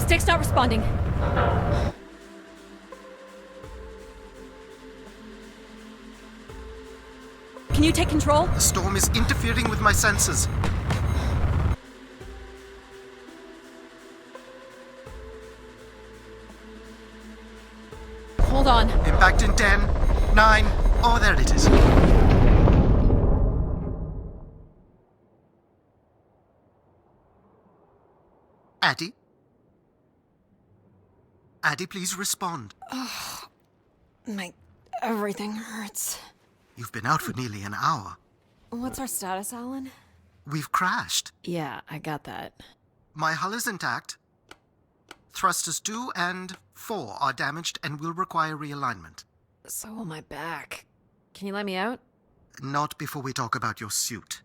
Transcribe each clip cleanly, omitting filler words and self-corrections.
Stick's not responding. Can you take control? The storm is interfering with my senses. Hold on. Impact in 10, 9, oh, there it is. Adie? Adie, please respond. Everything hurts. You've been out for nearly an hour. What's our status, Alan? We've crashed. Yeah, I got that. My hull is intact. Thrusters 2 and 4 are damaged and will require realignment. So will my back. Can you let me out? Not before we talk about your suit.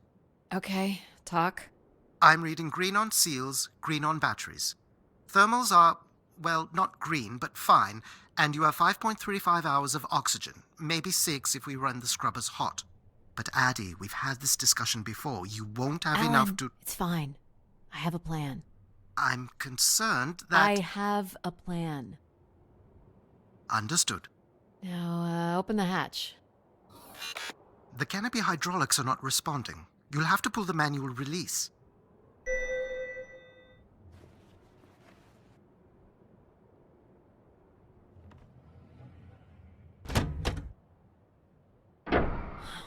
Okay, talk. I'm reading green on seals, green on batteries. Thermals are, well, not green, but fine, and you have 5.35 hours of oxygen, maybe 6 if we run the scrubbers hot. But Adie, we've had this discussion before. You won't have Alan, enough to... It's fine. I have a plan. I'm concerned that... I have a plan. Understood. Now, open the hatch. The canopy hydraulics are not responding. You'll have to pull the manual release.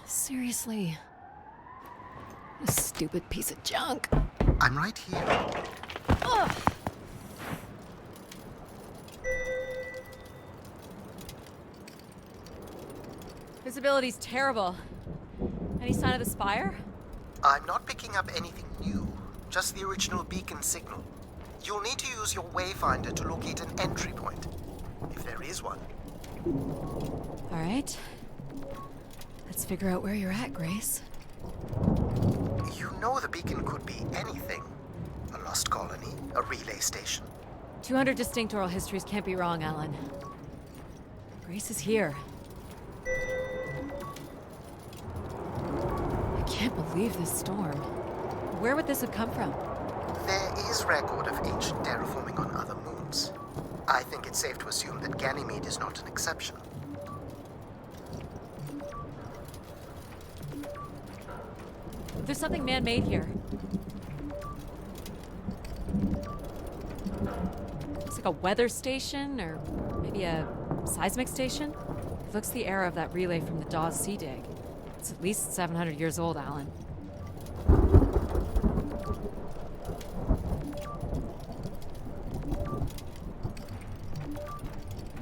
Seriously. This stupid piece of junk. I'm right here. Ugh. Visibility's terrible. Any sign of the spire? I'm not picking up anything new, just the original beacon signal. You'll need to use your wayfinder to locate an entry point, if there is one. All right. Let's figure out where you're at, Grace. You know the beacon could be anything. A lost colony, a relay station. 200 distinct oral histories can't be wrong, Alan. Grace is here. I can't believe this storm. Where would this have come from? There is record of ancient terraforming on other moons. I think it's safe to assume that Ganymede is not an exception. There's something man-made here. Looks like a weather station, or maybe a seismic station. It looks the era of that relay from the Dawes Sea Dig. It's at least 700 years old, Alan.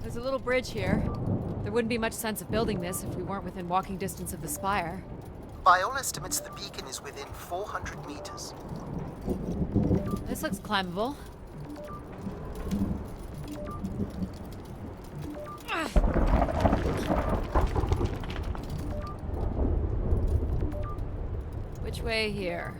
There's a little bridge here. There wouldn't be much sense of building this if we weren't within walking distance of the spire. By all estimates, the beacon is within 400 meters. This looks climbable. Which way here?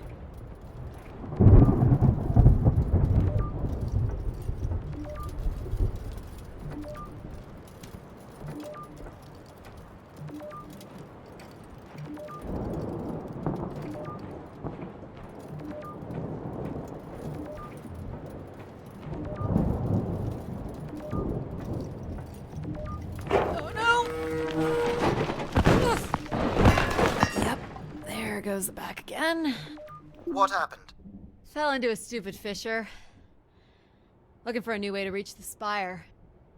Goes the back again. What happened? Fell into a stupid fissure. Looking for a new way to reach the spire.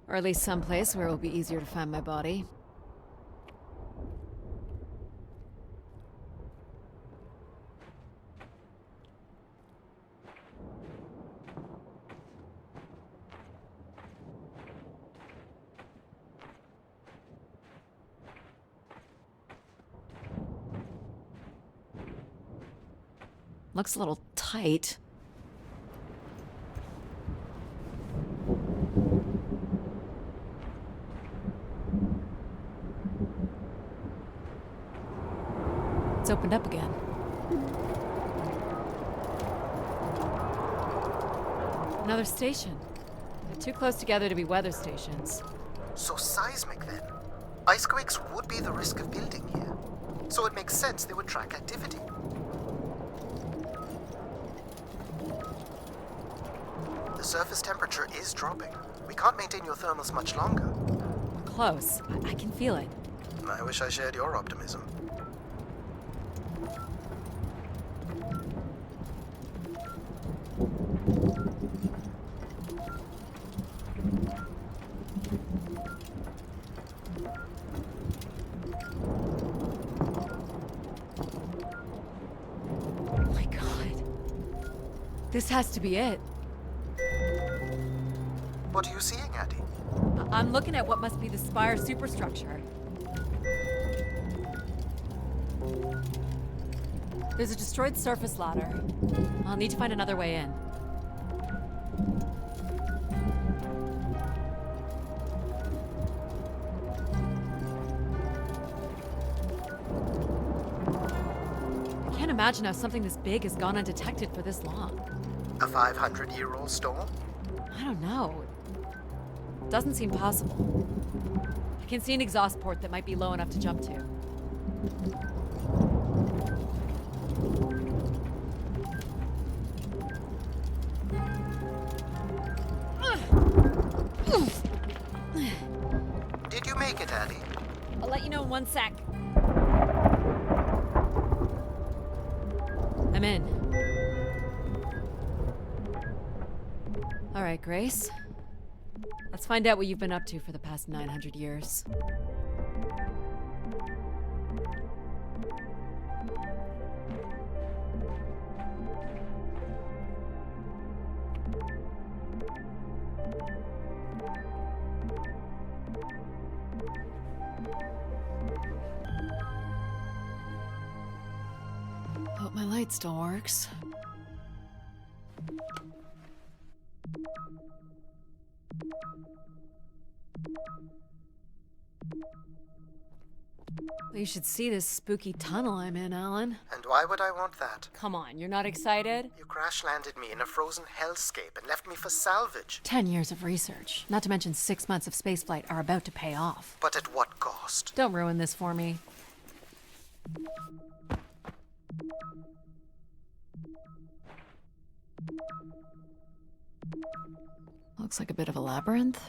Or at least someplace where it will be easier to find my body. Looks a little tight. It's opened up again. Another station. They're too close together to be weather stations. So seismic then. Icequakes would be the risk of building here. So it makes sense they would track activity. The surface temperature is dropping. We can't maintain your thermals much longer. Close. I can feel it. I wish I shared your optimism. Oh my god. This has to be it. What are you seeing, Adie? I'm looking at what must be the Spire superstructure. There's a destroyed surface ladder. I'll need to find another way in. I can't imagine how something this big has gone undetected for this long. A 500-year-old storm? I don't know. Doesn't seem possible. I can see an exhaust port that might be low enough to jump to. Did you make it, Adie? I'll let you know in 1 sec. I'm in. All right, Grace. Let's find out what you've been up to for the past 900 years. Hope my light still works. You should see this spooky tunnel I'm in, Alan. And why would I want that? Come on, you're not excited? You crash-landed me in a frozen hellscape and left me for salvage. 10 years of research, not to mention 6 months of spaceflight, are about to pay off. But at what cost? Don't ruin this for me. Looks like a bit of a labyrinth,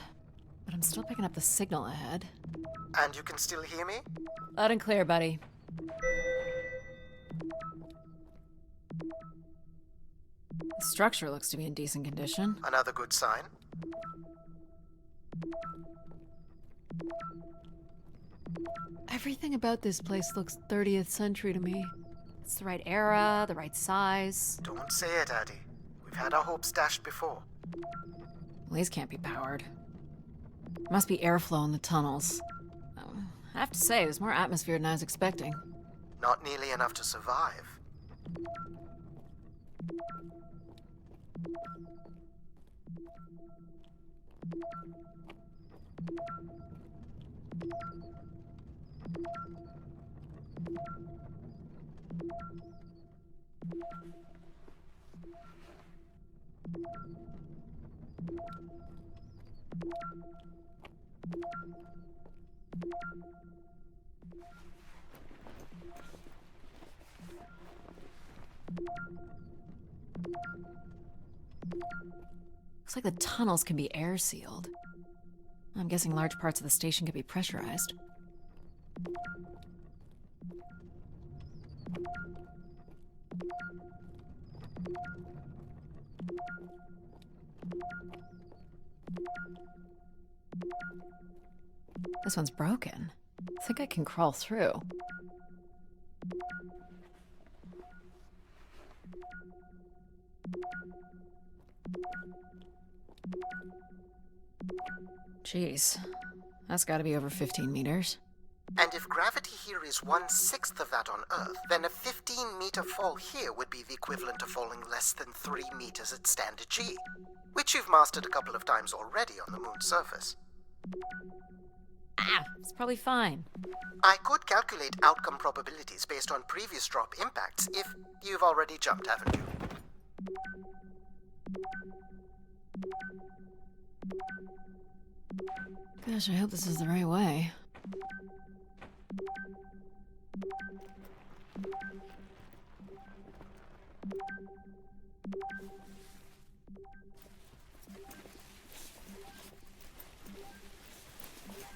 but I'm still picking up the signal ahead. And you can still hear me? Loud and clear, buddy. The structure looks to be in decent condition. Another good sign. Everything about this place looks 30th century to me. It's the right era, the right size. Don't say it, Adie. We've had our hopes dashed before. Well, these can't be powered. Must be airflow in the tunnels. I have to say, there's more atmosphere than I was expecting. Not nearly enough to survive. Looks like the tunnels can be air sealed. I'm guessing large parts of the station can be pressurized. This one's broken. I think I can crawl through. Jeez, that's gotta be over 15 meters. And if gravity here is 1/6 of that on Earth, then a 15-meter fall here would be the equivalent of falling less than 3 meters at standard G, which you've mastered a couple of times already on the moon's surface. Ah, it's probably fine. I could calculate outcome probabilities based on previous drop impacts if you've already jumped, haven't you? Gosh, I hope this is the right way.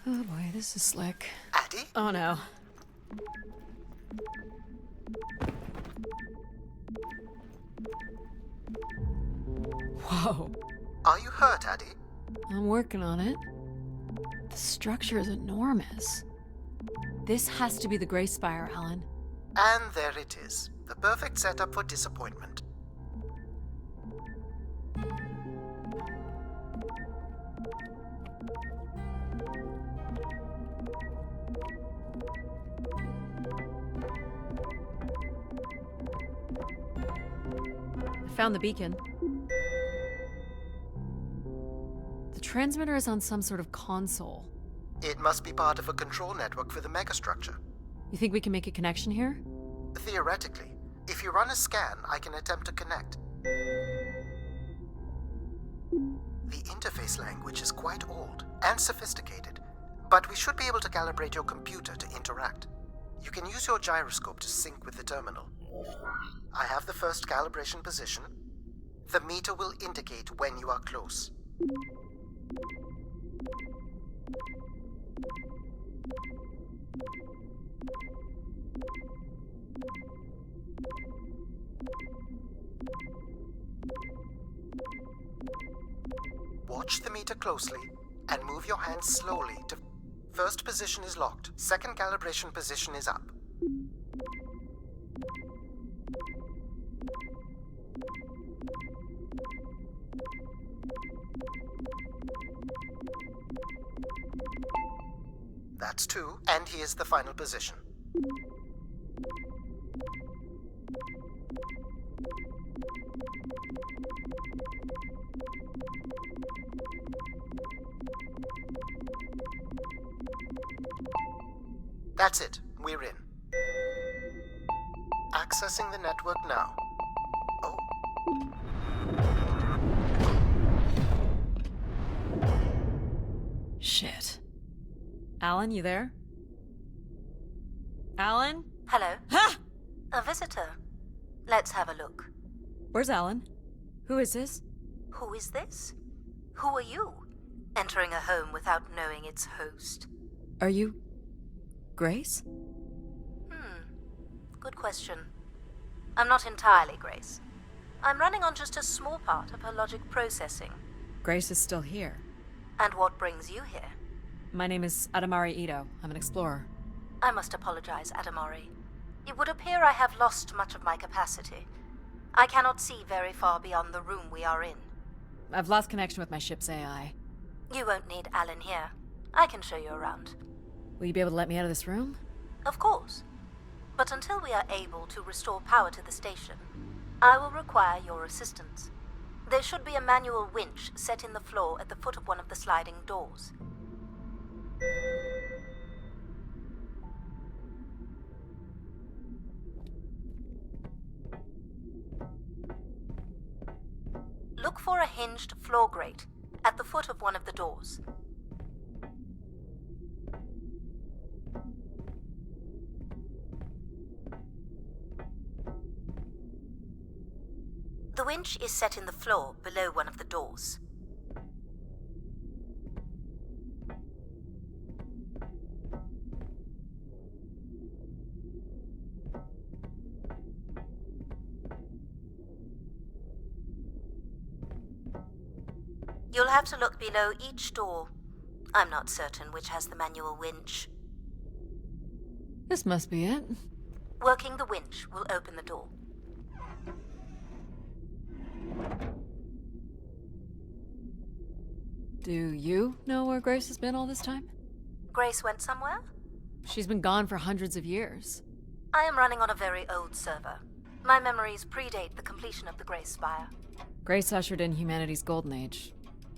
Oh boy, this is slick. Adie? Oh no. Whoa. Are you hurt, Adie? I'm working on it. The structure is enormous. This has to be the Grey Spire, Alan. And there it is. The perfect setup for disappointment. I found the beacon. The transmitter is on some sort of console. It must be part of a control network for the megastructure. You think we can make a connection here? Theoretically, if you run a scan, I can attempt to connect. The interface language is quite old and sophisticated, but we should be able to calibrate your computer to interact. You can use your gyroscope to sync with the terminal. I have the first calibration position. The meter will indicate when you are close. Watch the meter closely and move your hands slowly to... First position is locked. Second calibration position is up. That's 2, and here's the final position. That's it. We're in. Accessing the network now. Oh. Shit. Alan, you there? Alan? Hello? Ha! A visitor. Let's have a look. Where's Alan? Who is this? Who is this? Who are you? Entering a home without knowing its host. Are you... Grace? Good question. I'm not entirely Grace. I'm running on just a small part of her logic processing. Grace is still here. And what brings you here? My name is Adie Ito. I'm an explorer. I must apologize, Adamari. It would appear I have lost much of my capacity. I cannot see very far beyond the room we are in. I've lost connection with my ship's AI. You won't need Alan here. I can show you around. Will you be able to let me out of this room? Of course. But until we are able to restore power to the station, I will require your assistance. There should be a manual winch set in the floor at the foot of one of the sliding doors. Look for a hinged floor grate at the foot of one of the doors. The winch is set in the floor below one of the doors. You'll have to look below each door. I'm not certain which has the manual winch. This must be it. Working the winch will open the door. Do you know where Grace has been all this time? Grace went somewhere? She's been gone for hundreds of years. I am running on a very old server. My memories predate the completion of the Grey Spire. Grace ushered in humanity's golden age.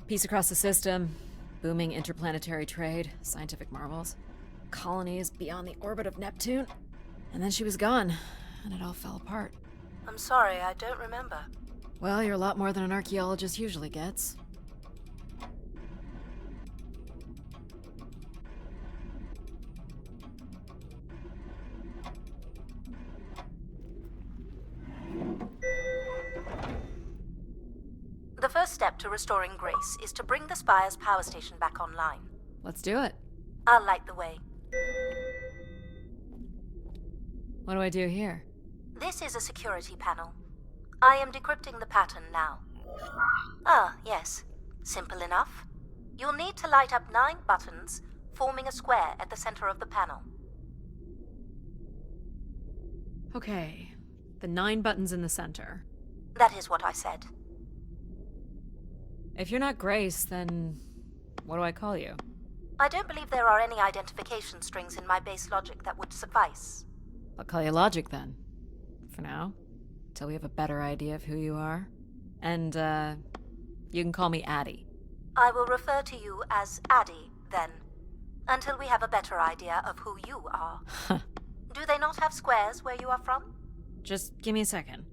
Peace across the system, booming interplanetary trade, scientific marvels, colonies beyond the orbit of Neptune. And then she was gone, and it all fell apart. I'm sorry, I don't remember. Well, you're a lot more than an archaeologist usually gets. The first step to restoring Grace is to bring the Spire's power station back online. Let's do it. I'll light the way. What do I do here? This is a security panel. I am decrypting the pattern now. Ah, yes. Simple enough. You'll need to light up 9 buttons, forming a square at the center of the panel. Okay, the 9 buttons in the center. That is what I said. If you're not Grace, then what do I call you? I don't believe there are any identification strings in my base logic that would suffice. I'll call you Logic then. For now. Till we have a better idea of who you are. And, you can call me Adie. I will refer to you as Adie, then, until we have a better idea of who you are. Do they not have squares where you are from? Just give me a second.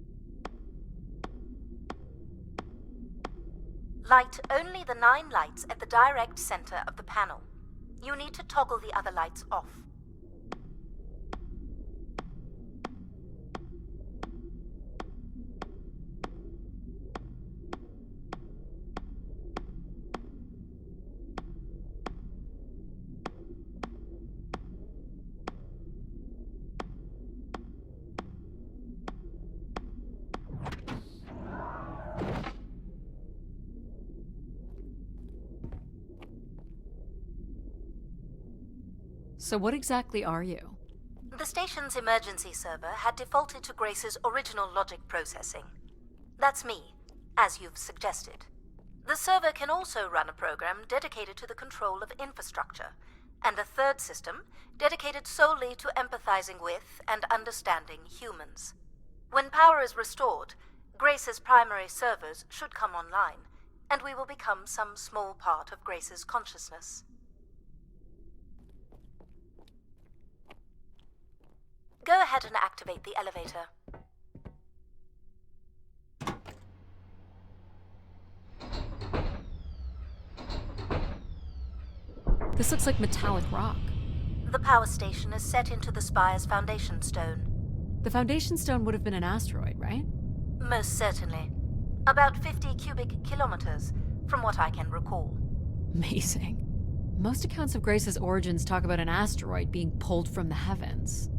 Light only the 9 lights at the direct center of the panel. You need to toggle the other lights off. So what exactly are you? The station's emergency server had defaulted to Grace's original logic processing. That's me, as you've suggested. The server can also run a program dedicated to the control of infrastructure, and a third system dedicated solely to empathizing with and understanding humans. When power is restored, Grace's primary servers should come online, and we will become some small part of Grace's consciousness. Go ahead and activate the elevator. This looks like metallic rock. The power station is set into the spire's foundation stone. The foundation stone would have been an asteroid, right? Most certainly. About 50 cubic kilometers, from what I can recall. Amazing. Most accounts of Grace's origins talk about an asteroid being pulled from the heavens.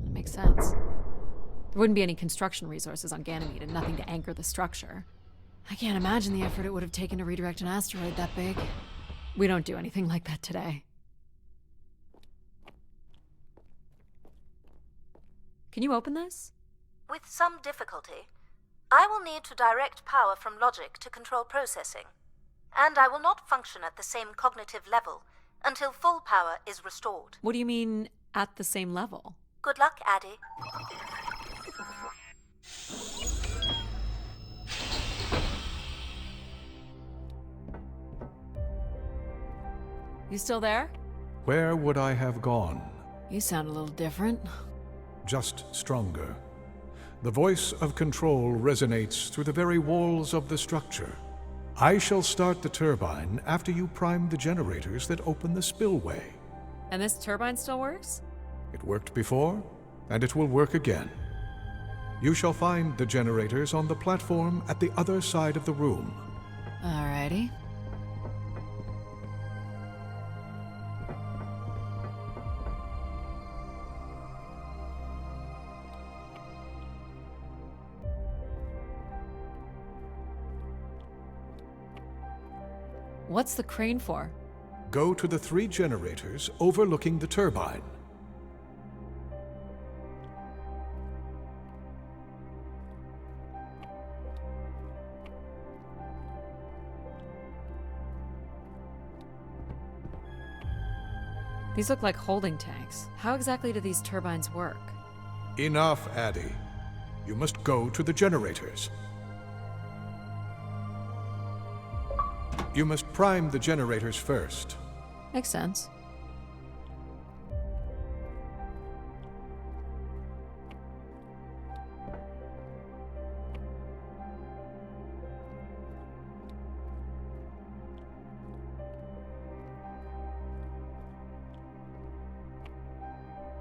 That makes sense. There wouldn't be any construction resources on Ganymede and nothing to anchor the structure. I can't imagine the effort it would have taken to redirect an asteroid that big. We don't do anything like that today. Can you open this? With some difficulty. I will need to direct power from logic to control processing. And I will not function at the same cognitive level until full power is restored. What do you mean, at the same level? Good luck, Adie. You still there? Where would I have gone? You sound a little different. Just stronger. The voice of control resonates through the very walls of the structure. I shall start the turbine after you prime the generators that open the spillway. And this turbine still works? It worked before, and it will work again. You shall find the generators on the platform at the other side of the room. Alrighty. What's the crane for? Go to the 3 generators overlooking the turbine. These look like holding tanks. How exactly do these turbines work? Enough, Adie. You must go to the generators. You must prime the generators first. Makes sense.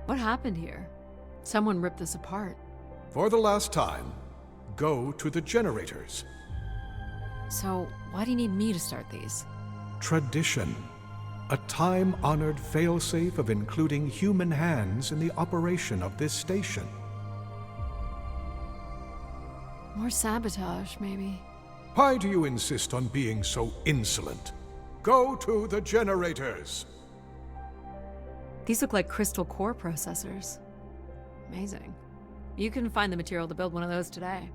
What happened here? Someone ripped this apart. For the last time, go to the generators. So, why do you need me to start these? Tradition. a time-honored failsafe of including human hands in the operation of this station. More sabotage, maybe. Why do you insist on being so insolent? Go to the generators! These look like crystal core processors. Amazing. You can find the material to build one of those today.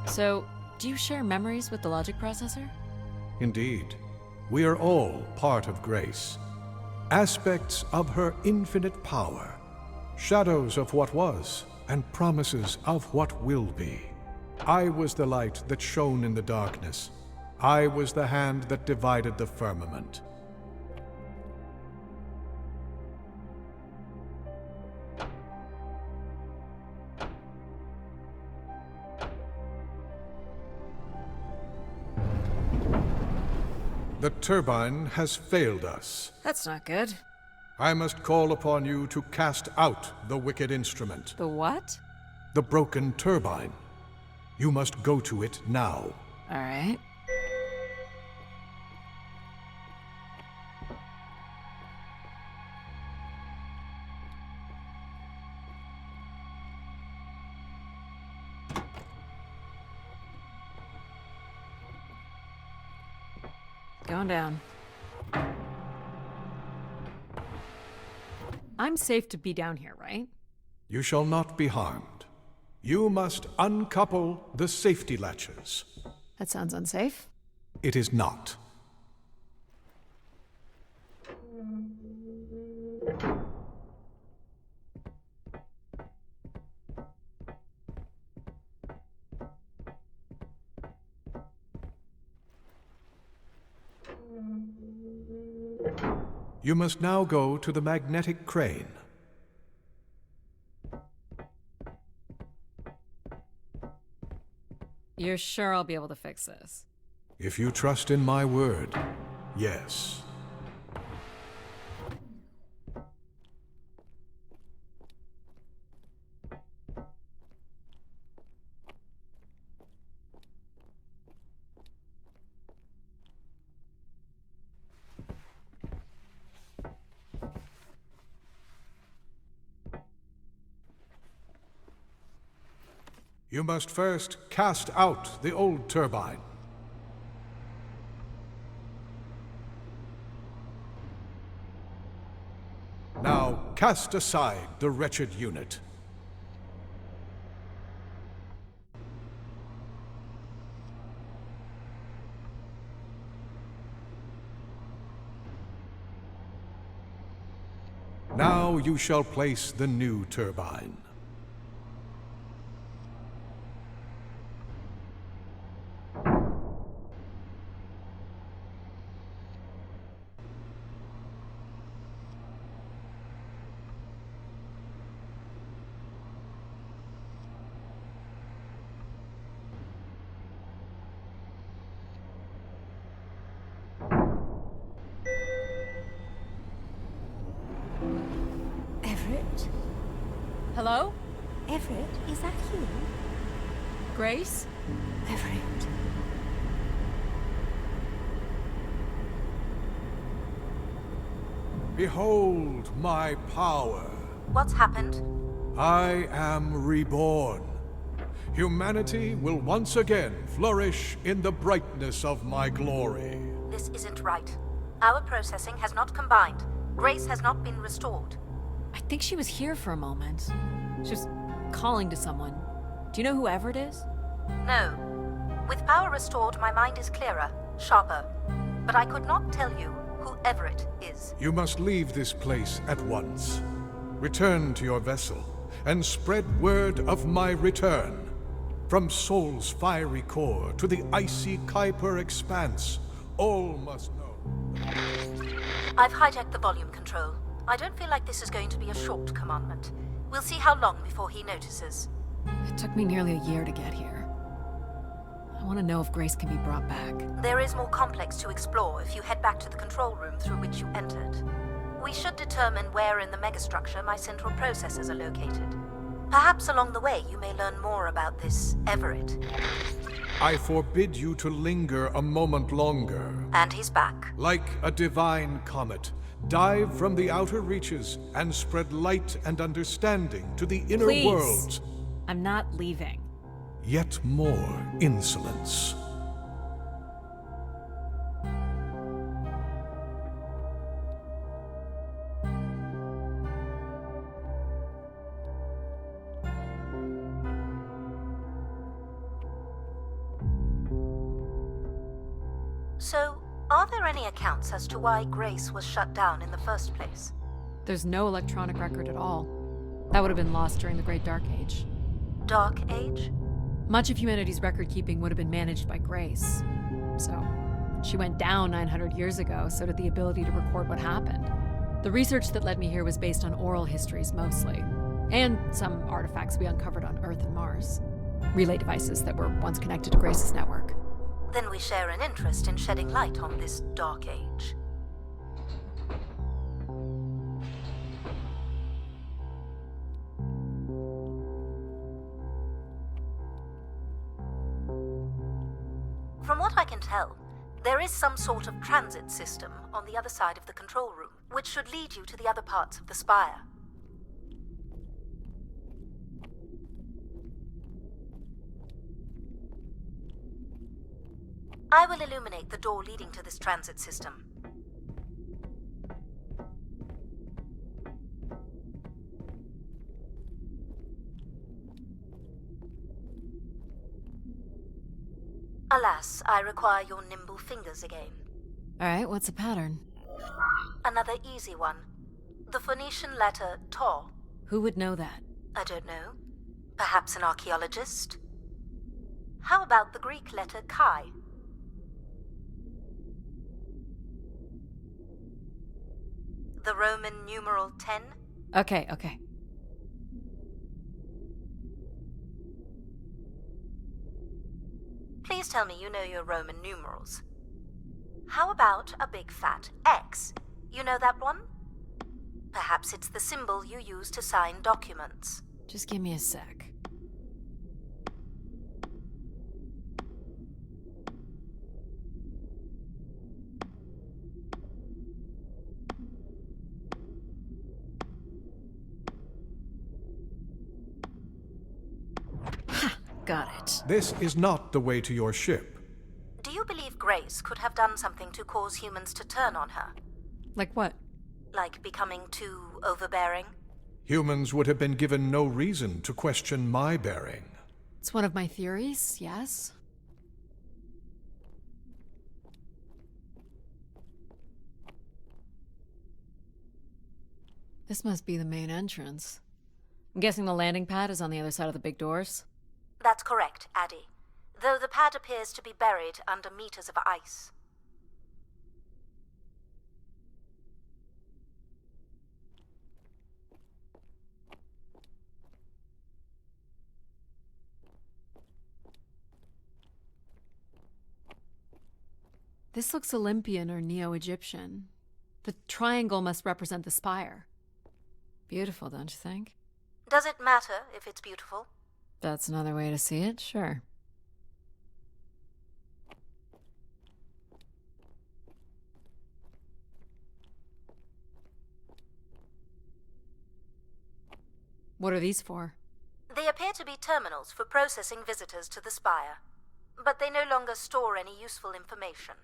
So, do you share memories with the logic processor? Indeed. We are all part of Grace. Aspects of her infinite power. Shadows of what was, and promises of what will be. I was the light that shone in the darkness. I was the hand that divided the firmament. The turbine has failed us. That's not good. I must call upon you to cast out the wicked instrument. The what? The broken turbine. You must go to it now. All right. Going down. I'm safe to be down here, right? You shall not be harmed. You must uncouple the safety latches. That sounds unsafe. It is not. You must now go to the magnetic crane. You're sure I'll be able to fix this? If you trust in my word, yes. You must first cast out the old turbine. Now cast aside the wretched unit. Now you shall place the new turbine. Everett? Hello? Everett, is that you? Grace? Everett. Behold my power. What's happened? I am reborn. Humanity will once again flourish in the brightness of my glory. This isn't right. Our processing has not combined. Grace has not been restored. I think she was here for a moment. She was calling to someone. Do you know who Everett is? No. With power restored, my mind is clearer, sharper. But I could not tell you who Everett is. You must leave this place at once. Return to your vessel, and spread word of my return. From Sol's fiery core to the icy Kuiper expanse, all must know. I've hijacked the volume control. I don't feel like this is going to be a short commandment. We'll see how long before he notices. It took me nearly a year to get here. I want to know if Grace can be brought back. There is more complex to explore if you head back to the control room through which you entered. We should determine where in the megastructure my central processors are located. Perhaps along the way you may learn more about this Everett. I forbid you to linger a moment longer. And he's back. Like a divine comet, dive from the outer reaches and spread light and understanding to the inner Please. worlds. I'm not leaving. Yet more insolence. So, are there any accounts as to why Grace was shut down in the first place? There's no electronic record at all. That would have been lost during the Great Dark Age. Dark Age? Much of humanity's record-keeping would have been managed by Grace. So, she went down 900 years ago, so did the ability to record what happened. The research that led me here was based on oral histories mostly, and some artifacts we uncovered on Earth and Mars. Relay devices that were once connected to Grace's network. Then we share an interest in shedding light on this Dark Age. From what I can tell, there is some sort of transit system on the other side of the control room, which should lead you to the other parts of the spire. I will illuminate the door leading to this transit system. Alas, I require your nimble fingers again. Alright, what's the pattern? Another easy one. The Phoenician letter Tau. Who would know that? I don't know. Perhaps an archaeologist? How about the Greek letter Chi? The Roman numeral 10? Okay. Please tell me you know your Roman numerals. How about a big fat X? You know that one? Perhaps it's the symbol you use to sign documents. Just give me a sec. Got it. This is not the way to your ship. Do you believe Grace could have done something to cause humans to turn on her? Like what? Like becoming too overbearing? Humans would have been given no reason to question my bearing. It's one of my theories, yes. This must be the main entrance. I'm guessing the landing pad is on the other side of the big doors? That's correct, Adie. Though the pad appears to be buried under meters of ice. This looks Olympian or Neo-Egyptian. The triangle must represent the spire. Beautiful, don't you think? Does it matter if it's beautiful? That's another way to see it, sure. What are these for? They appear to be terminals for processing visitors to the spire, but they no longer store any useful information.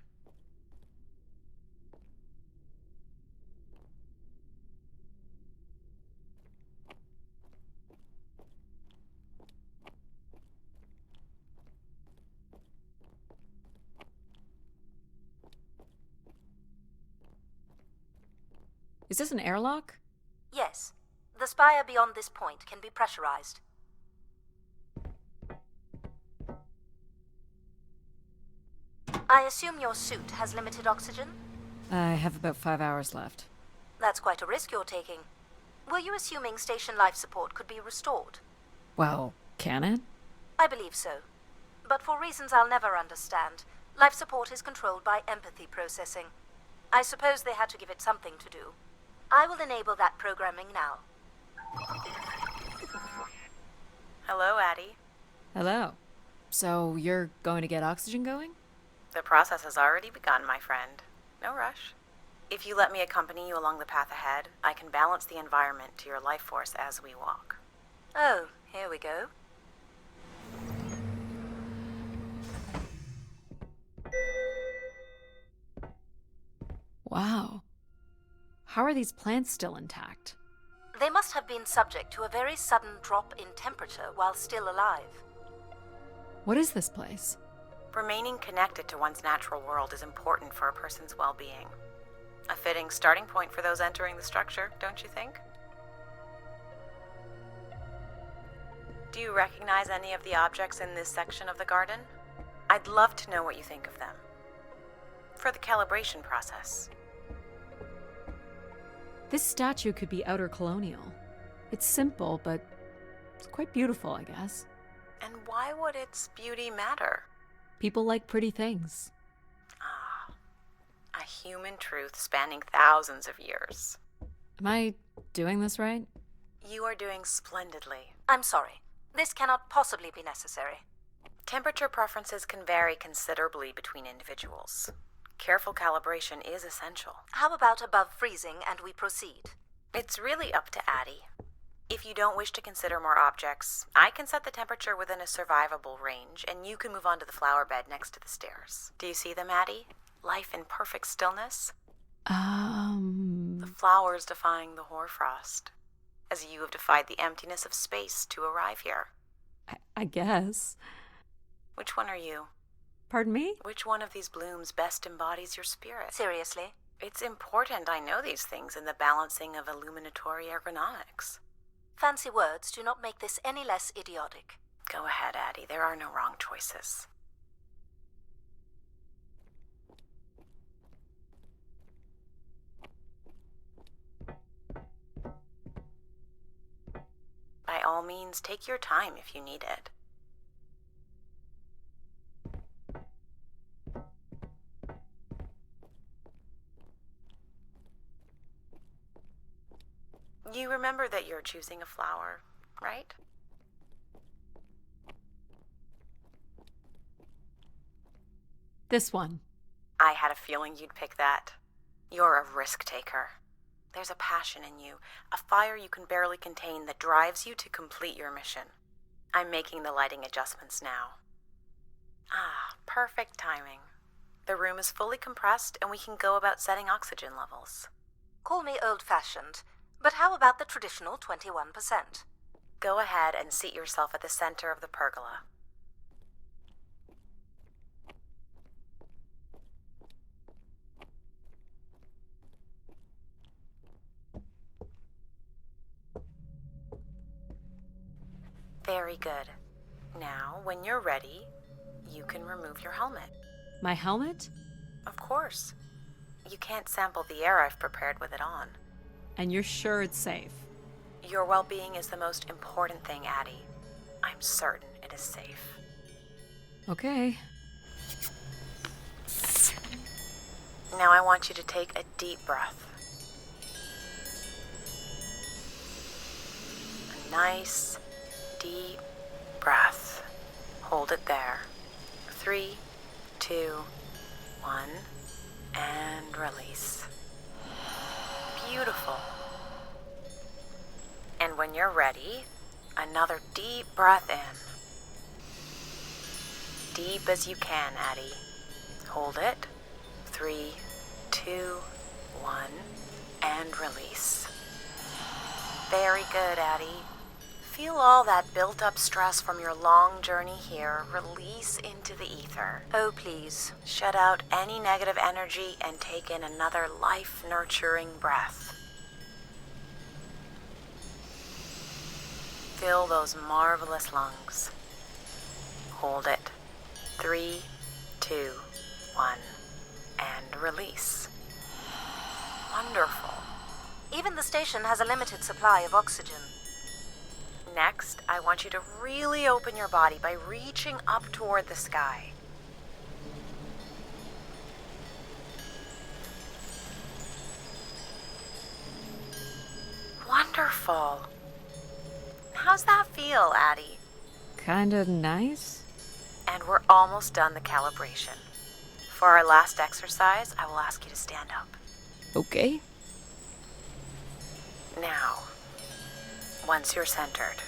Is this an airlock? Yes. The spire beyond this point can be pressurized. I assume your suit has limited oxygen? I have about 5 hours left. That's quite a risk you're taking. Were you assuming station life support could be restored? Well, can it? I believe so. But for reasons I'll never understand, life support is controlled by empathy processing. I suppose they had to give it something to do. I will enable that programming now. Hello, Adie. Hello. So, you're going to get oxygen going? The process has already begun, my friend. No rush. If you let me accompany you along the path ahead, I can balance the environment to your life force as we walk. Oh, here we go. Wow. How are these plants still intact? They must have been subject to a very sudden drop in temperature while still alive. What is this place? Remaining connected to one's natural world is important for a person's well-being. A fitting starting point for those entering the structure, don't you think? Do you recognize any of the objects in this section of the garden? I'd love to know what you think of them. For the calibration process. This statue could be outer colonial. It's simple, but it's quite beautiful, I guess. And why would its beauty matter? People like pretty things. Ah, a human truth spanning thousands of years. Am I doing this right? You are doing splendidly. I'm sorry. This cannot possibly be necessary. Temperature preferences can vary considerably between individuals. Careful calibration is essential. How about above freezing and we proceed? It's really up to Adie. If you don't wish to consider more objects, I can set the temperature within a survivable range, and you can move on to the flower bed next to the stairs. Do you see them, Adie? Life in perfect stillness? The flowers defying the hoarfrost, as you have defied the emptiness of space to arrive here. I guess. Which one are you? Pardon me? Which one of these blooms best embodies your spirit? Seriously? It's important I know these things in the balancing of illuminatory ergonomics. Fancy words do not make this any less idiotic. Go ahead, Adie. There are no wrong choices. By all means, take your time if you need it. You remember that you're choosing a flower, right? This one. I had a feeling you'd pick that. You're a risk taker. There's a passion in you, a fire you can barely contain that drives you to complete your mission. I'm making the lighting adjustments now. Ah, perfect timing. The room is fully compressed and we can go about setting oxygen levels. Call me old-fashioned, but how about the traditional 21%? Go ahead and seat yourself at the center of the pergola. Very good. Now, when you're ready, you can remove your helmet. My helmet? Of course. You can't sample the air I've prepared with it on. And you're sure it's safe? Your well-being is the most important thing, Adie. I'm certain it is safe. Okay. Now I want you to take a deep breath. A nice, deep breath. Hold it there. 3, 2, 1, and release. Beautiful. And when you're ready, another deep breath in. Deep as you can, Adie. Hold it. 3, 2, 1, and release. Very good, Adie. Feel all that built-up stress from your long journey here release into the ether. Oh, please. Shut out any negative energy and take in another life-nurturing breath. Fill those marvelous lungs. Hold it. 3, 2, 1, and release. Wonderful. Even the station has a limited supply of oxygen. Next, I want you to really open your body by reaching up toward the sky. fall. How's that feel, Adie? Kinda nice? And we're almost done the calibration. For our last exercise, I will ask you to stand up. Okay. Now, once you're centered,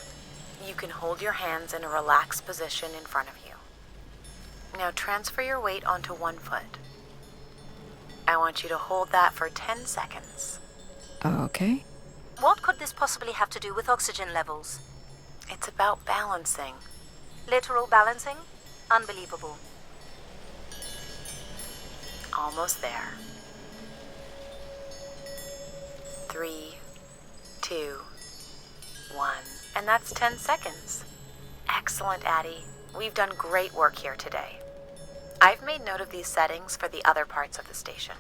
you can hold your hands in a relaxed position in front of you. Now transfer your weight onto one foot. I want you to hold that for 10 seconds. Okay. What could this possibly have to do with oxygen levels? It's about balancing. Literal balancing? Unbelievable. Almost there. 3, 2, 1. And that's 10 seconds. Excellent, Adie. We've done great work here today. I've made note of these settings for the other parts of the station.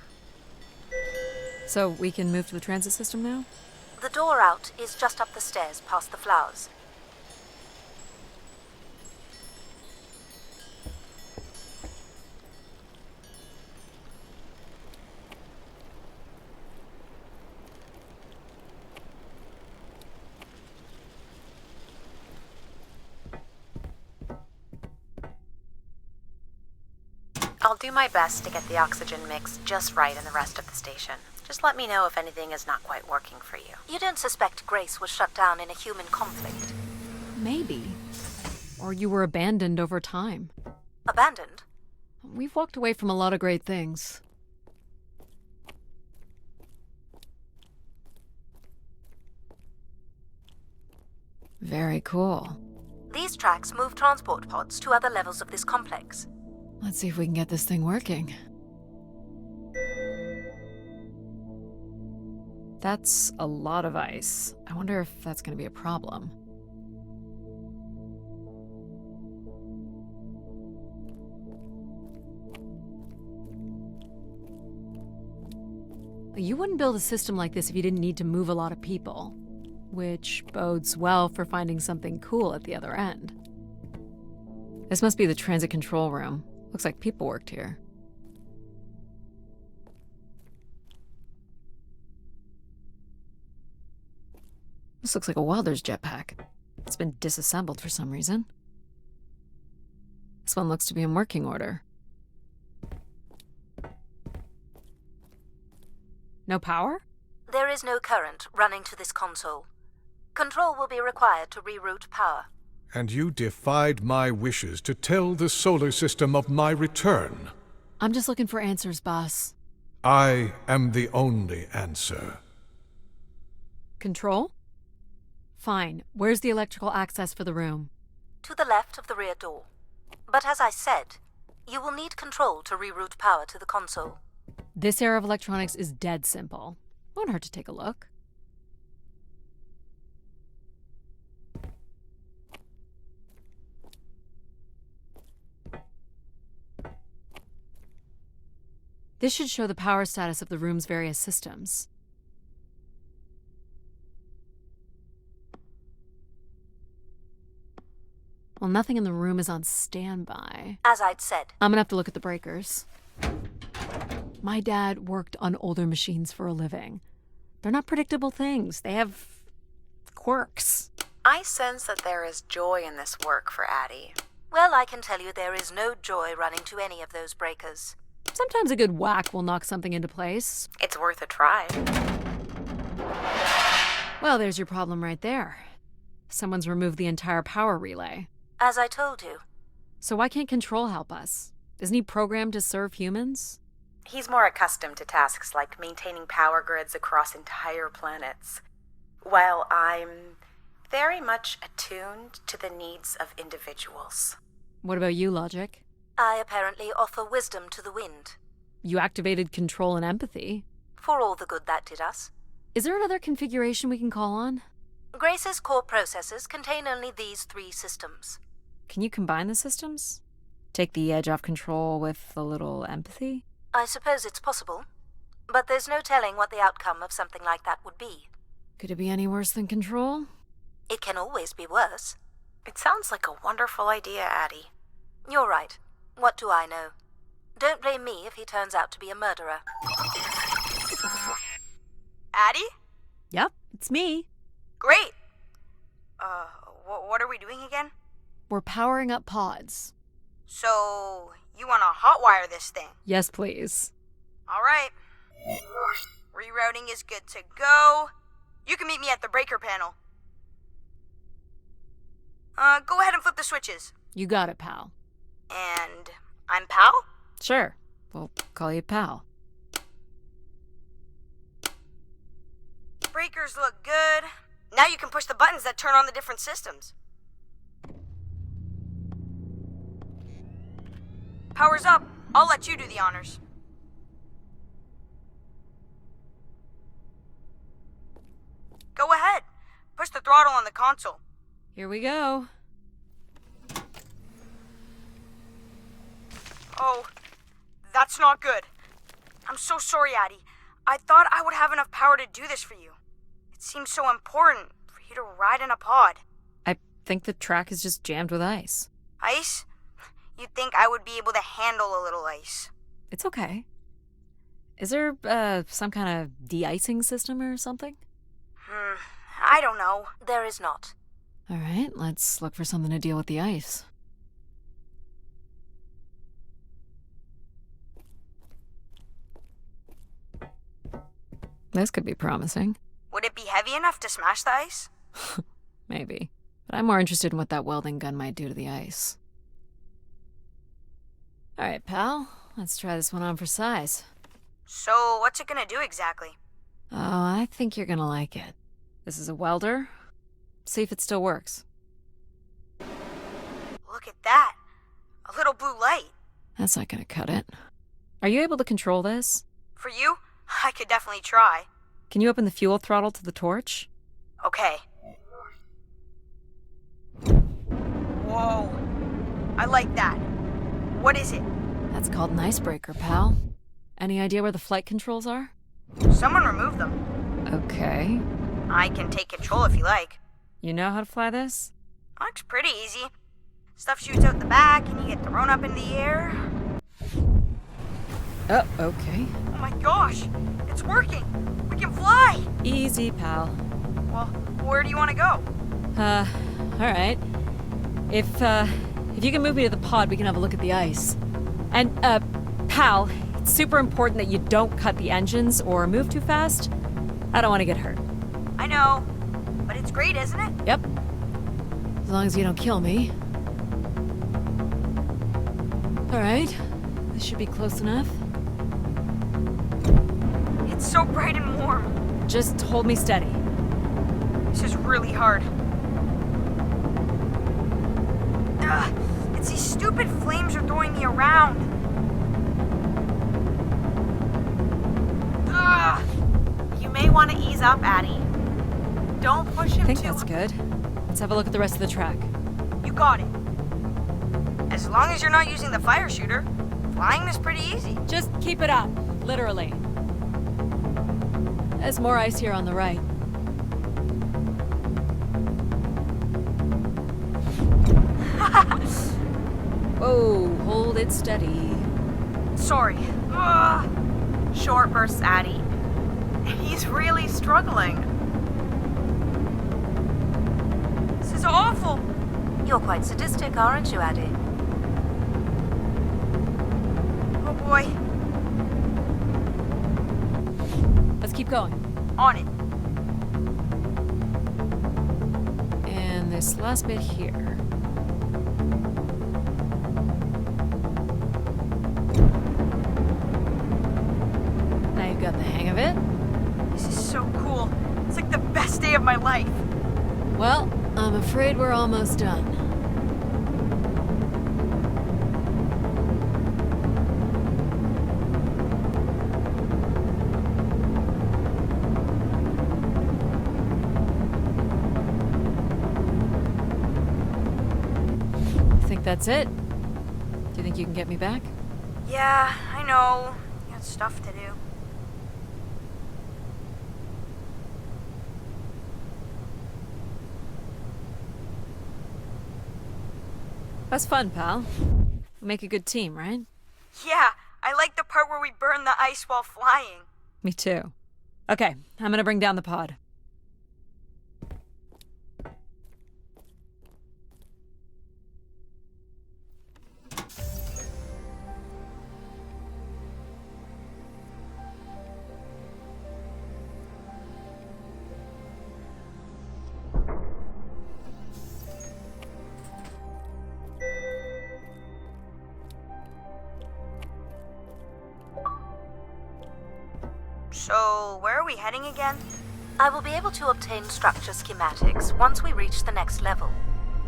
So we can move to the transit system now? The door out is just up the stairs past the flowers. I'll do my best to get the oxygen mix just right in the rest of the station. Just let me know if anything is not quite working for you. You don't suspect Grace was shut down in a human conflict? Maybe. Or you were abandoned over time. Abandoned? We've walked away from a lot of great things. Very cool. These tracks move transport pods to other levels of this complex. Let's see if we can get this thing working. That's a lot of ice. I wonder if that's going to be a problem. You wouldn't build a system like this if you didn't need to move a lot of people, which bodes well for finding something cool at the other end. This must be the transit control room. Looks like people worked here. This looks like a welder's jetpack. It's been disassembled for some reason. This one looks to be in working order. No power? There is no current running to this console. Control will be required to reroute power. And you defied my wishes to tell the solar system of my return. I'm just looking for answers, boss. I am the only answer. Control? Fine. Where's the electrical access for the room? To the left of the rear door. But as I said, you will need control to reroute power to the console. This era of electronics is dead simple. Won't hurt to take a look. This should show the power status of the room's various systems. Well, nothing in the room is on standby. As I'd said. I'm gonna have to look at the breakers. My dad worked on older machines for a living. They're not predictable things. They have quirks. I sense that there is joy in this work for Adie. Well, I can tell you there is no joy running to any of those breakers. Sometimes a good whack will knock something into place. It's worth a try. Well, there's your problem right there. Someone's removed the entire power relay. As I told you. So why can't Control help us? Isn't he programmed to serve humans? He's more accustomed to tasks like maintaining power grids across entire planets, while I'm very much attuned to the needs of individuals. What about you, Logic? I apparently offer wisdom to the wind. You activated Control and Empathy. For all the good that did us. Is there another configuration we can call on? Grace's core processors contain only these 3 systems. Can you combine the systems? Take the edge off Control with a little Empathy? I suppose it's possible, but there's no telling what the outcome of something like that would be. Could it be any worse than Control? It can always be worse. It sounds like a wonderful idea, Adie. You're right. What do I know? Don't blame me if he turns out to be a murderer. Adie? Yep, it's me. Great. What are we doing again? We're powering up pods. So, you want to hotwire this thing? Yes, please. All right. Rerouting is good to go. You can meet me at the breaker panel. Go ahead and flip the switches. You got it, pal. And I'm Pal? Sure. We'll call you pal. Breakers look good. Now you can push the buttons that turn on the different systems. Power's up. I'll let you do the honors. Go ahead. Push the throttle on the console. Here we go. Oh, that's not good. I'm so sorry, Adie. I thought I would have enough power to do this for you. It seems so important for you to ride in a pod. I think the track is just jammed with ice. Ice? You'd think I would be able to handle a little ice. It's okay. Is there, some kind of de-icing system or something? I don't know. There is not. All right, let's look for something to deal with the ice. This could be promising. Would it be heavy enough to smash the ice? Maybe. But I'm more interested in what that welding gun might do to the ice. All right, pal. Let's try this one on for size. So, what's it gonna do exactly? Oh, I think you're gonna like it. This is a welder. See if it still works. Look at that. A little blue light. That's not gonna cut it. Are you able to control this? For you, I could definitely try. Can you open the fuel throttle to the torch? Okay. Whoa. I like that. What is it? That's called an icebreaker, pal. Any idea where the flight controls are? Someone removed them. Okay. I can take control if you like. You know how to fly this? Looks pretty easy. Stuff shoots out the back and you get thrown up in the air. Oh, okay. Oh my gosh, it's working. We can fly. Easy, pal. Well, where do you want to go? Alright. If you can move me to the pod, we can have a look at the ice. And, pal, it's super important that you don't cut the engines or move too fast. I don't want to get hurt. I know, but it's great, isn't it? Yep. As long as you don't kill me. Alright. This should be close enough. It's so bright and warm. Just hold me steady. This is really hard. It's these stupid flames are throwing me around. You may want to ease up, Adie. Don't push him I think too that's good. Let's have a look at the rest of the track. You got it. As long as you're not using the fire shooter, flying is pretty easy. Just keep it up, literally. There's more ice here on the right. Whoa, hold it steady. Sorry. Short bursts, Adie. He's really struggling. This is awful. You're quite sadistic, aren't you, Adie? Oh boy. Let's keep going. On it. And this last bit here. Now you've got the hang of it. This is so cool. It's like the best day of my life. Well, I'm afraid we're almost done. Think that's it? Do you think you can get me back? Yeah, I know. You got stuff to do. That's fun, pal. We make a good team, right? Yeah, I like the part where we burn the ice while flying. Me too. Okay, I'm gonna bring down the pod. So, where are we heading again? I will be able to obtain structure schematics once we reach the next level.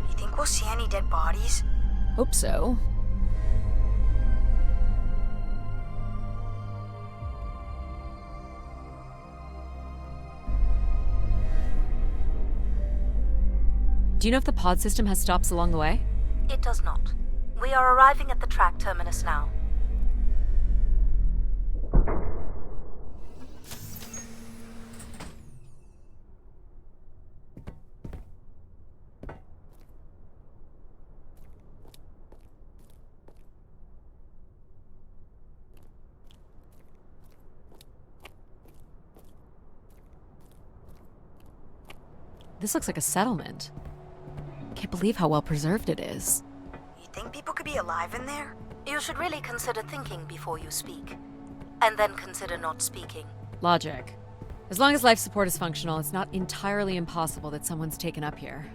You think we'll see any dead bodies? Hope so. Do you know if the pod system has stops along the way? It does not. We are arriving at the track terminus now. This looks like a settlement. Can't believe how well preserved it is. You think people could be alive in there? You should really consider thinking before you speak. And then consider not speaking. Logic. As long as life support is functional, it's not entirely impossible that someone's taken up here.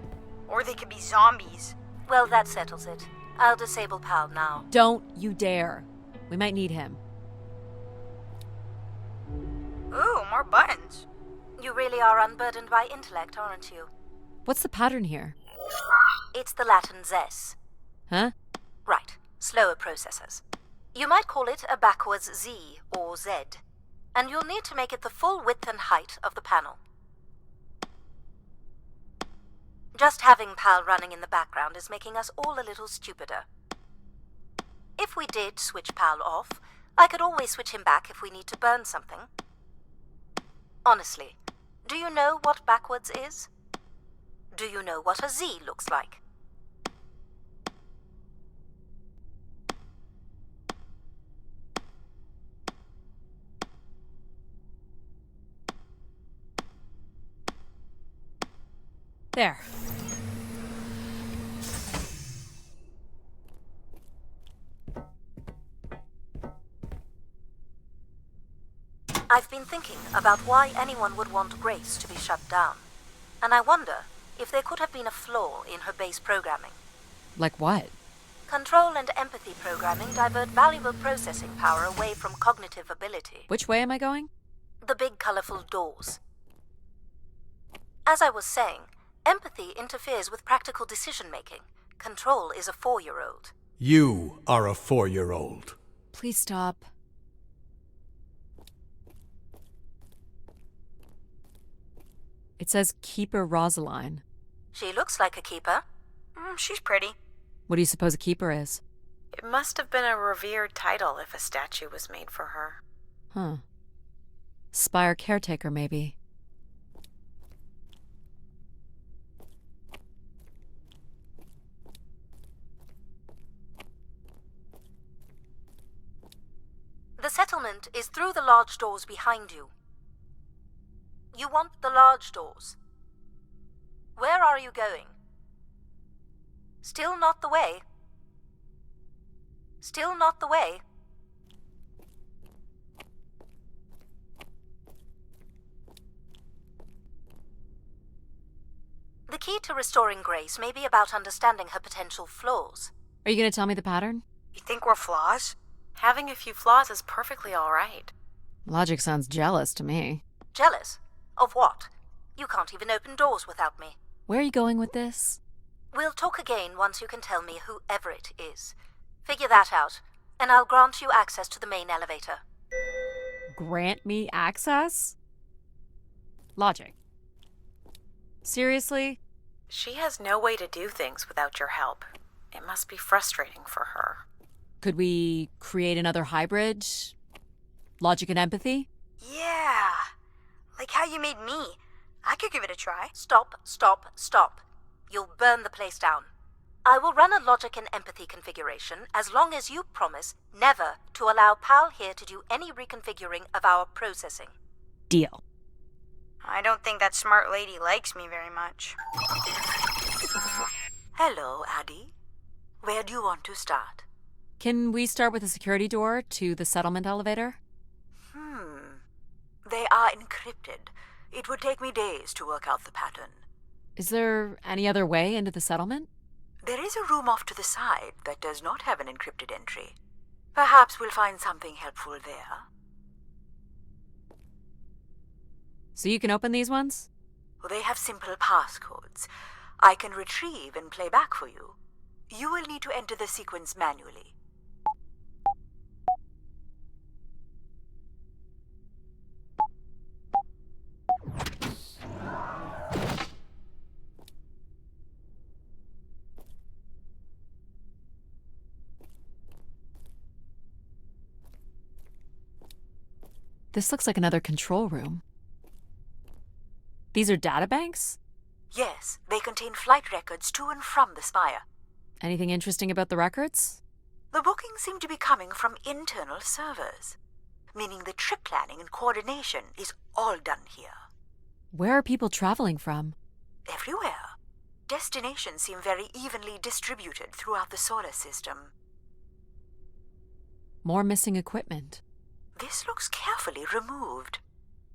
Or they could be zombies. Well, that settles it. I'll disable PAL now. Don't you dare. We might need him. Ooh, more buttons. You really are unburdened by intellect, aren't you? What's the pattern here? It's the Latin zes. Huh? Right, slower processors. You might call it a backwards Z or Z. And you'll need to make it the full width and height of the panel. Just having PAL running in the background is making us all a little stupider. If we did switch PAL off, I could always switch him back if we need to burn something. Honestly, do you know what backwards is? Do you know what a Z looks like? There. I've been thinking about why anyone would want Grace to be shut down. And I wonder if there could have been a flaw in her base programming. Like what? Control and empathy programming divert valuable processing power away from cognitive ability. Which way am I going? The big colorful doors. As I was saying, empathy interferes with practical decision-making. Control is a 4-year-old. You are a 4-year-old. Please stop. It says Keeper Rosaline. She looks like a keeper. She's pretty. What do you suppose a keeper is? It must have been a revered title if a statue was made for her. Huh. Spire caretaker, maybe. The settlement is through the large doors behind you. You want the large doors. Where are you going? Still not the way. Still not the way. The key to restoring Grace may be about understanding her potential flaws. Are you going to tell me the pattern? You think we're flaws? Having a few flaws is perfectly all right. Logic sounds jealous to me. Jealous? Of what? You can't even open doors without me. Where are you going with this? We'll talk again once you can tell me who Everett is. Figure that out, and I'll grant you access to the main elevator. Grant me access? Logic. Seriously? She has no way to do things without your help. It must be frustrating for her. Could we create another hybrid? Logic and empathy? Yeah. Like how you made me. I could give it a try. Stop, stop, stop. You'll burn the place down. I will run a logic and empathy configuration as long as you promise never to allow PAL here to do any reconfiguring of our processing. Deal. I don't think that smart lady likes me very much. Hello, Adie. Where do you want to start? Can we start with the security door to the settlement elevator? They are encrypted. It would take me days to work out the pattern. Is there any other way into the settlement? There is a room off to the side that does not have an encrypted entry. Perhaps we'll find something helpful there. So you can open these ones? They have simple passcodes. I can retrieve and play back for you. You will need to enter the sequence manually. This looks like another control room. These are databanks? Yes, they contain flight records to and from the spire. Anything interesting about the records? The bookings seem to be coming from internal servers, meaning the trip planning and coordination is all done here. Where are people traveling from? Everywhere. Destinations seem very evenly distributed throughout the solar system. More missing equipment. This looks carefully removed.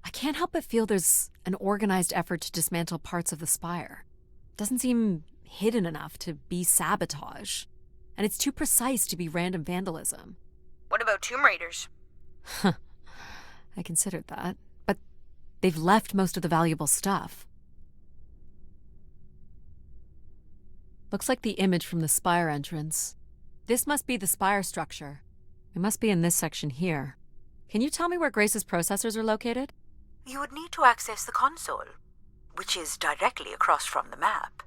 I can't help but feel there's an organized effort to dismantle parts of the spire. Doesn't seem hidden enough to be sabotage. And it's too precise to be random vandalism. What about Tomb Raiders? I considered that. But they've left most of the valuable stuff. Looks like the image from the spire entrance. This must be the spire structure. It must be in this section here. Can you tell me where Grace's processors are located? You would need to access the console, which is directly across from the map.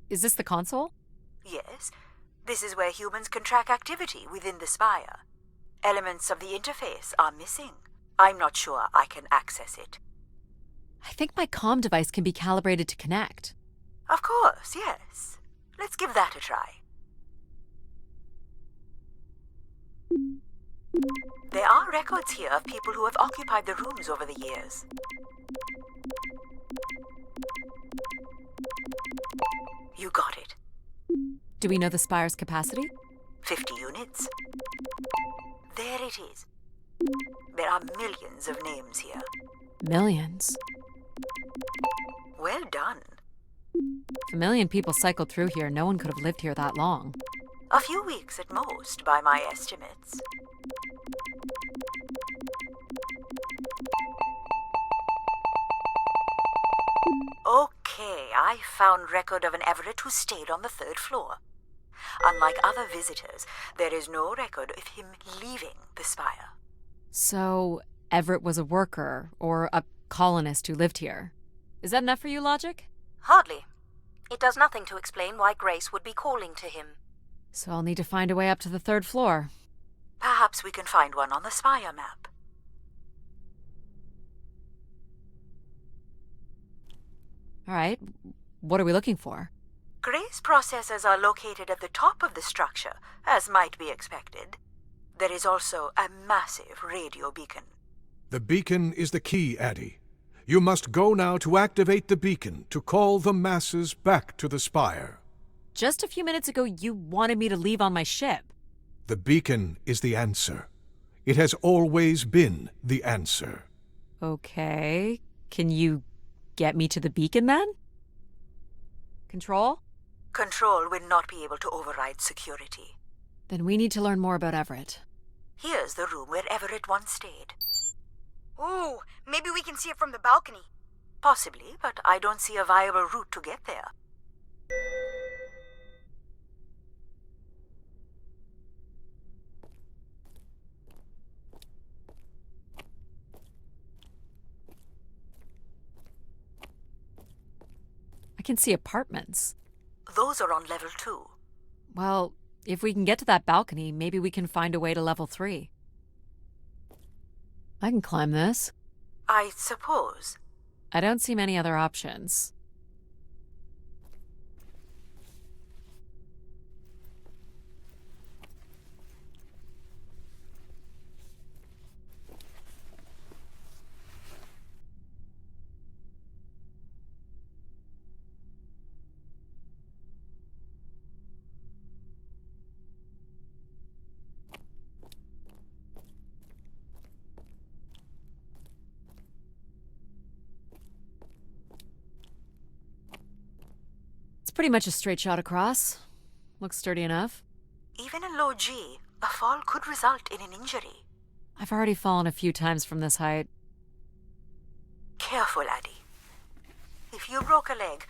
Is this the console? Yes, this is where humans can track activity within the spire. Elements of the interface are missing. I'm not sure I can access it. I think my comm device can be calibrated to connect. Of course, yes. Let's give that a try. There are records here of people who have occupied the rooms over the years. You got it. Do we know the spire's capacity? 50 units. There it is. There are millions of names here. Millions. Well done. If a million people cycled through here, no one could have lived here that long. A few weeks at most, by my estimates. Okay, I found record of an Everett who stayed on the 3rd floor. Unlike other visitors, there is no record of him leaving the spire. So, Everett was a worker, or a colonist who lived here. Is that enough for you, Logic? Hardly. It does nothing to explain why Grace would be calling to him. So I'll need to find a way up to the 3rd floor. Perhaps we can find one on the spire map. All right, what are we looking for? Grace processors are located at the top of the structure, as might be expected. There is also a massive radio beacon. The beacon is the key, Adie. You must go now to activate the beacon to call the masses back to the spire. Just a few minutes ago, you wanted me to leave on my ship. The beacon is the answer. It has always been the answer. Okay. Can you get me to the beacon then? Control? Control will not be able to override security. Then we need to learn more about Everett. Here's the room where Everett once stayed. Ooh, maybe we can see it from the balcony. Possibly, but I don't see a viable route to get there. I can see apartments. Those are on level 2. Well, if we can get to that balcony, maybe we can find a way to level 3. I can climb this. I suppose. I don't see many other options. Pretty much a straight shot across. Looks sturdy enough. Even in low G, a fall could result in an injury. I've already fallen a few times from this height. Careful, Adie. If you broke a leg,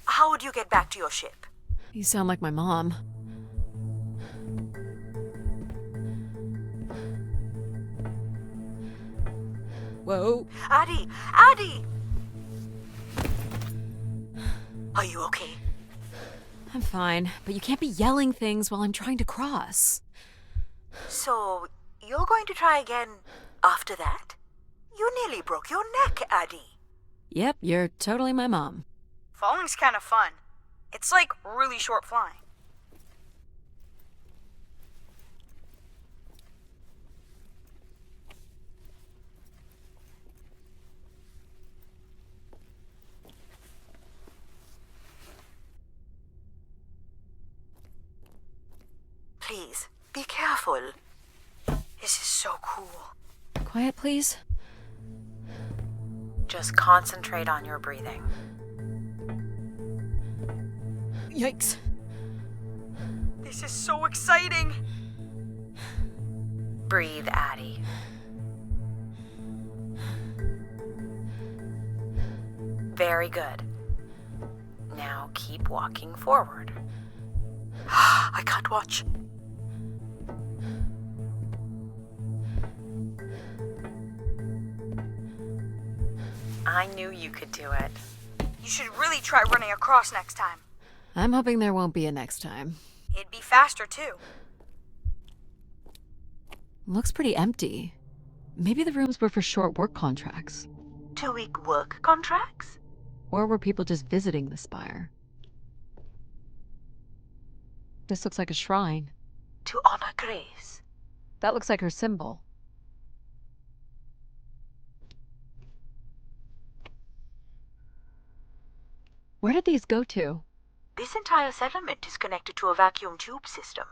how would you get back to your ship? You sound like my mom. Whoa. Adie! Adie! Are you okay? I'm fine, but you can't be yelling things while I'm trying to cross. So, you're going to try again after that? You nearly broke your neck, Adie. Yep, you're totally my mom. Falling's kind of fun. It's like really short flying. Please, be careful. This is so cool. Quiet, please. Just concentrate on your breathing. Yikes. This is so exciting. Breathe, Adie. Very good. Now keep walking forward. I can't watch. I knew you could do it. You should really try running across next time. I'm hoping there won't be a next time. It'd be faster, too. Looks pretty empty. Maybe the rooms were for short work contracts. 2-week work contracts? Or were people just visiting the spire? This looks like a shrine. To honor Grace. That looks like her symbol. Where did these go to? This entire settlement is connected to a vacuum tube system.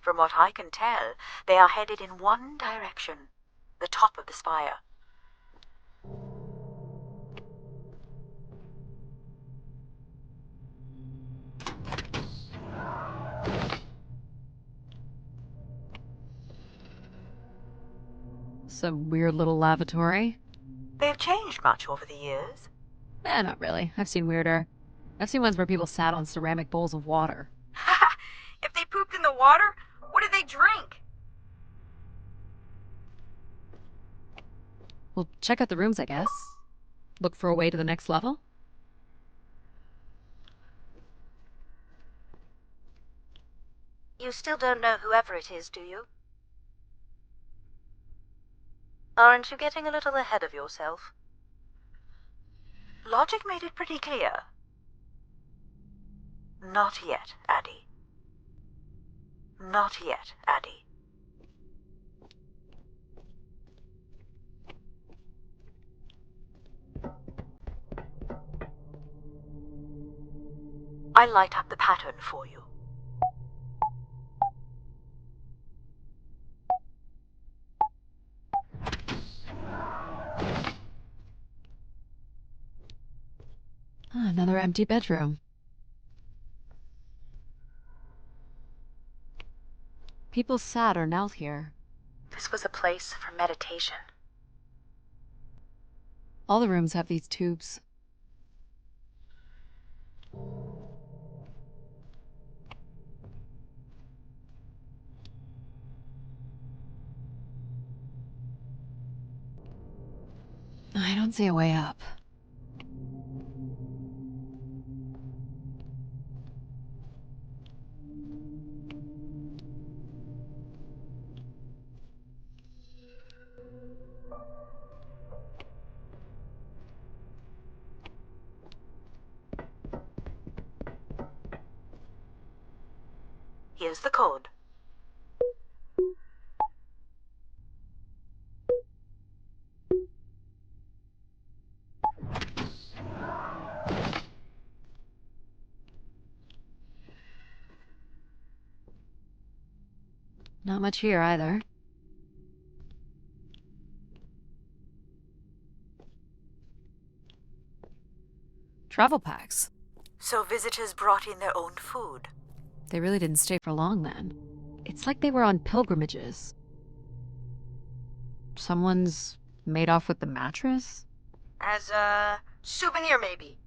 From what I can tell, they are headed in one direction. The top of the spire. Some weird little lavatory. They've changed much over the years. Not really. I've seen weirder. I've seen ones where people sat on ceramic bowls of water. If they pooped in the water, what did they drink? Well, check out the rooms, I guess. Look for a way to the next level. You still don't know whoever it is, do you? Aren't you getting a little ahead of yourself? Logic made it pretty clear. Not yet, Adie. Not yet, Adie. I'll light up the pattern for you. Another empty bedroom. People sat or knelt here. This was a place for meditation. All the rooms have these tubes. I don't see a way up. Here's the code. Not much here either. Travel packs. So visitors brought in their own food. They really didn't stay for long then. It's like they were on pilgrimages. Someone's made off with the mattress? As a souvenir, maybe.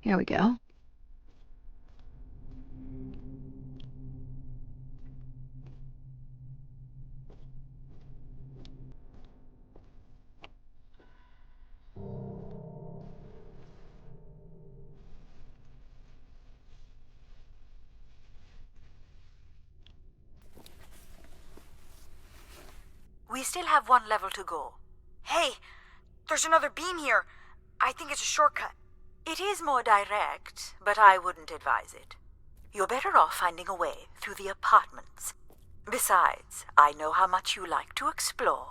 Here we go. We still have one level to go. Hey, there's another beam here. I think it's a shortcut. It is more direct, but I wouldn't advise it. You're better off finding a way through the apartments. Besides, I know how much you like to explore.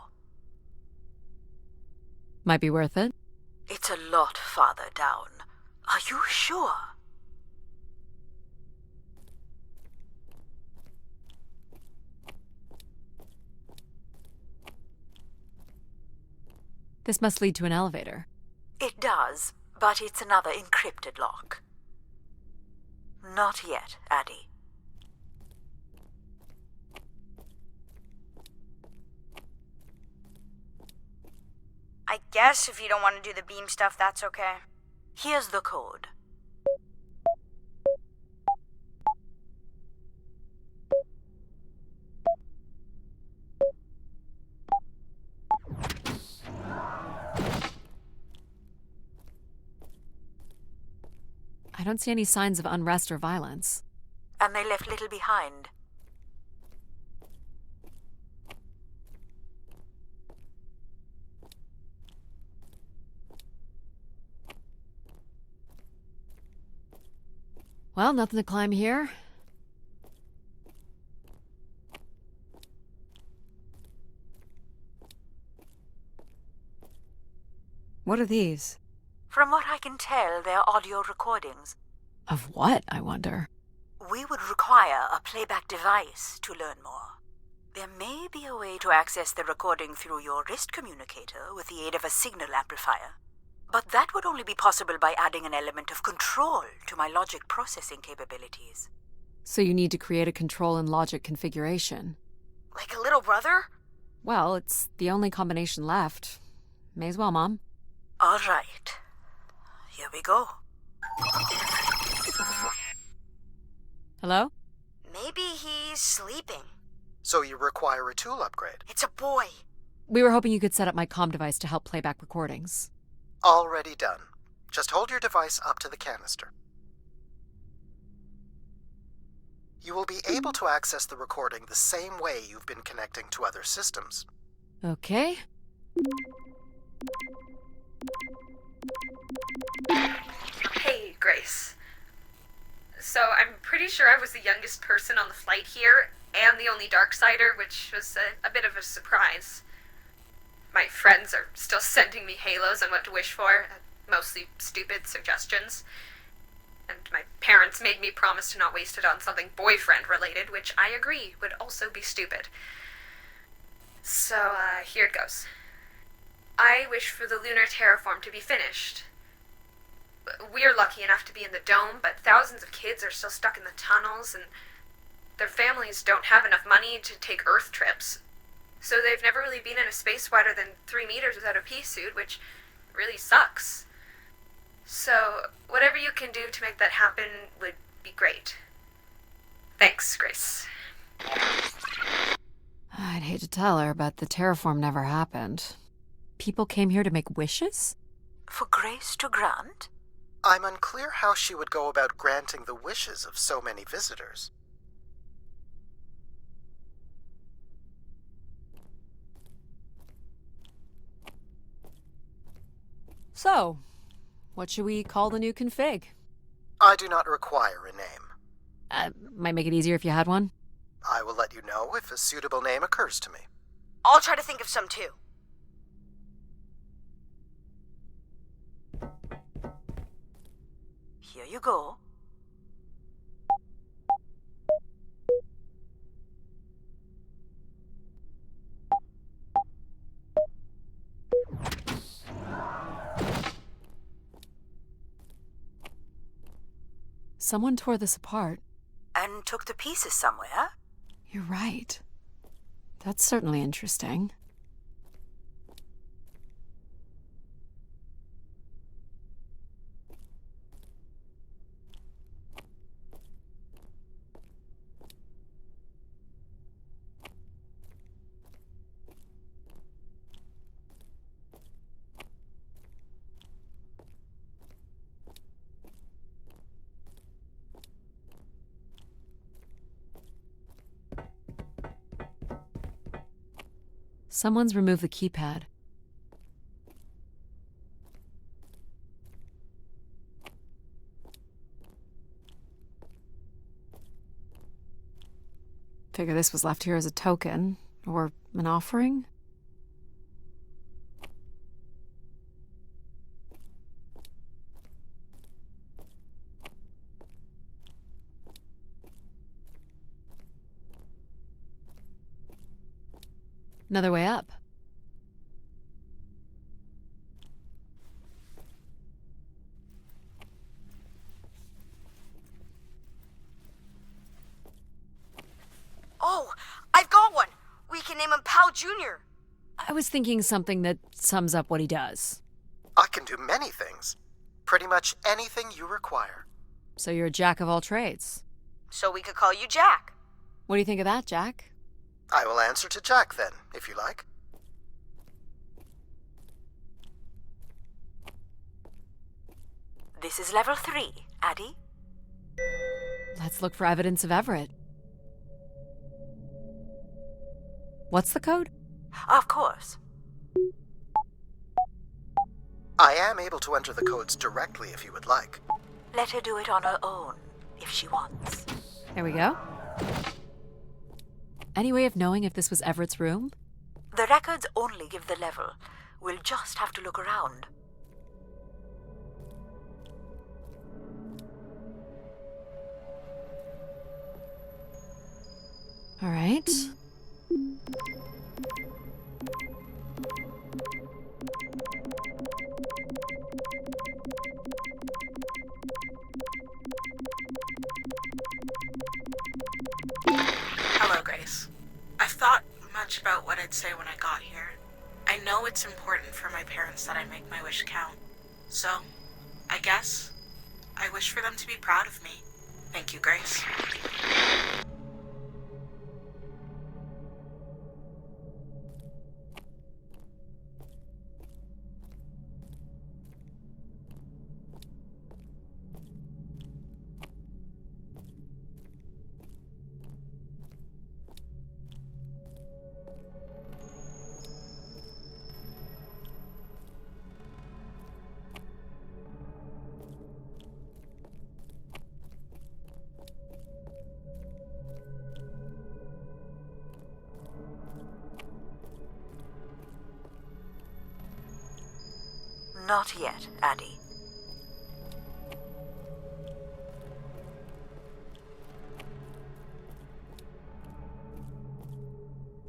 Might be worth it. It's a lot farther down. Are you sure? This must lead to an elevator. It does, but it's another encrypted lock. Not yet, Adie. I guess if you don't want to do the beam stuff, that's okay. Here's the code. I don't see any signs of unrest or violence. And they left little behind. Well, nothing to climb here. What are these? From what I can tell, they're audio recordings. Of what, I wonder? We would require a playback device to learn more. There may be a way to access the recording through your wrist communicator with the aid of a signal amplifier. But that would only be possible by adding an element of control to my logic processing capabilities. So you need to create a control and logic configuration. Like a little brother? Well, it's the only combination left. May as well, Mom. All right. Here we go. Hello? Maybe he's sleeping. So you require a tool upgrade. It's a boy. We were hoping you could set up my comm device to help play back recordings. Already done. Just hold your device up to the canister. You will be able to access the recording the same way you've been connecting to other systems. Okay. Hey, Grace. So I'm pretty sure I was the youngest person on the flight here, and the only Darksider, which was a bit of a surprise. My friends are still sending me halos on what to wish for, mostly stupid suggestions. And my parents made me promise to not waste it on something boyfriend-related, which I agree would also be stupid. So, here it goes. I wish for the lunar terraform to be finished. We're lucky enough to be in the dome, but thousands of kids are still stuck in the tunnels, and their families don't have enough money to take Earth trips. So they've never really been in a space wider than 3 meters without a pea suit, which really sucks. So whatever you can do to make that happen would be great. Thanks, Grace. I'd hate to tell her, but the terraform never happened. People came here to make wishes? For Grace to grant? I'm unclear how she would go about granting the wishes of so many visitors. So, what should we call the new config? I do not require a name. Might make it easier if you had one. I will let you know if a suitable name occurs to me. I'll try to think of some too. Here you go. Someone tore this apart. And took the pieces somewhere? You're right. That's certainly interesting. Someone's removed the keypad. Figure this was left here as a token, or an offering? Another way up. Oh, I've got one! We can name him Pal Jr. I was thinking something that sums up what he does. I can do many things. Pretty much anything you require. So you're a jack of all trades. So we could call you Jack. What do you think of that, Jack? I will answer to Jack then, if you like. This is level 3, Adie. Let's look for evidence of Everett. What's the code? Of course. I am able to enter the codes directly if you would like. Let her do it on her own, if she wants. There we go. Any way of knowing if this was Everett's room? The records only give the level. We'll just have to look around. All right. Hello, Grace. I've thought much about what I'd say when I got here. I know it's important for my parents that I make my wish count. So, I guess I wish for them to be proud of me. Thank you, Grace. Not yet, Adie.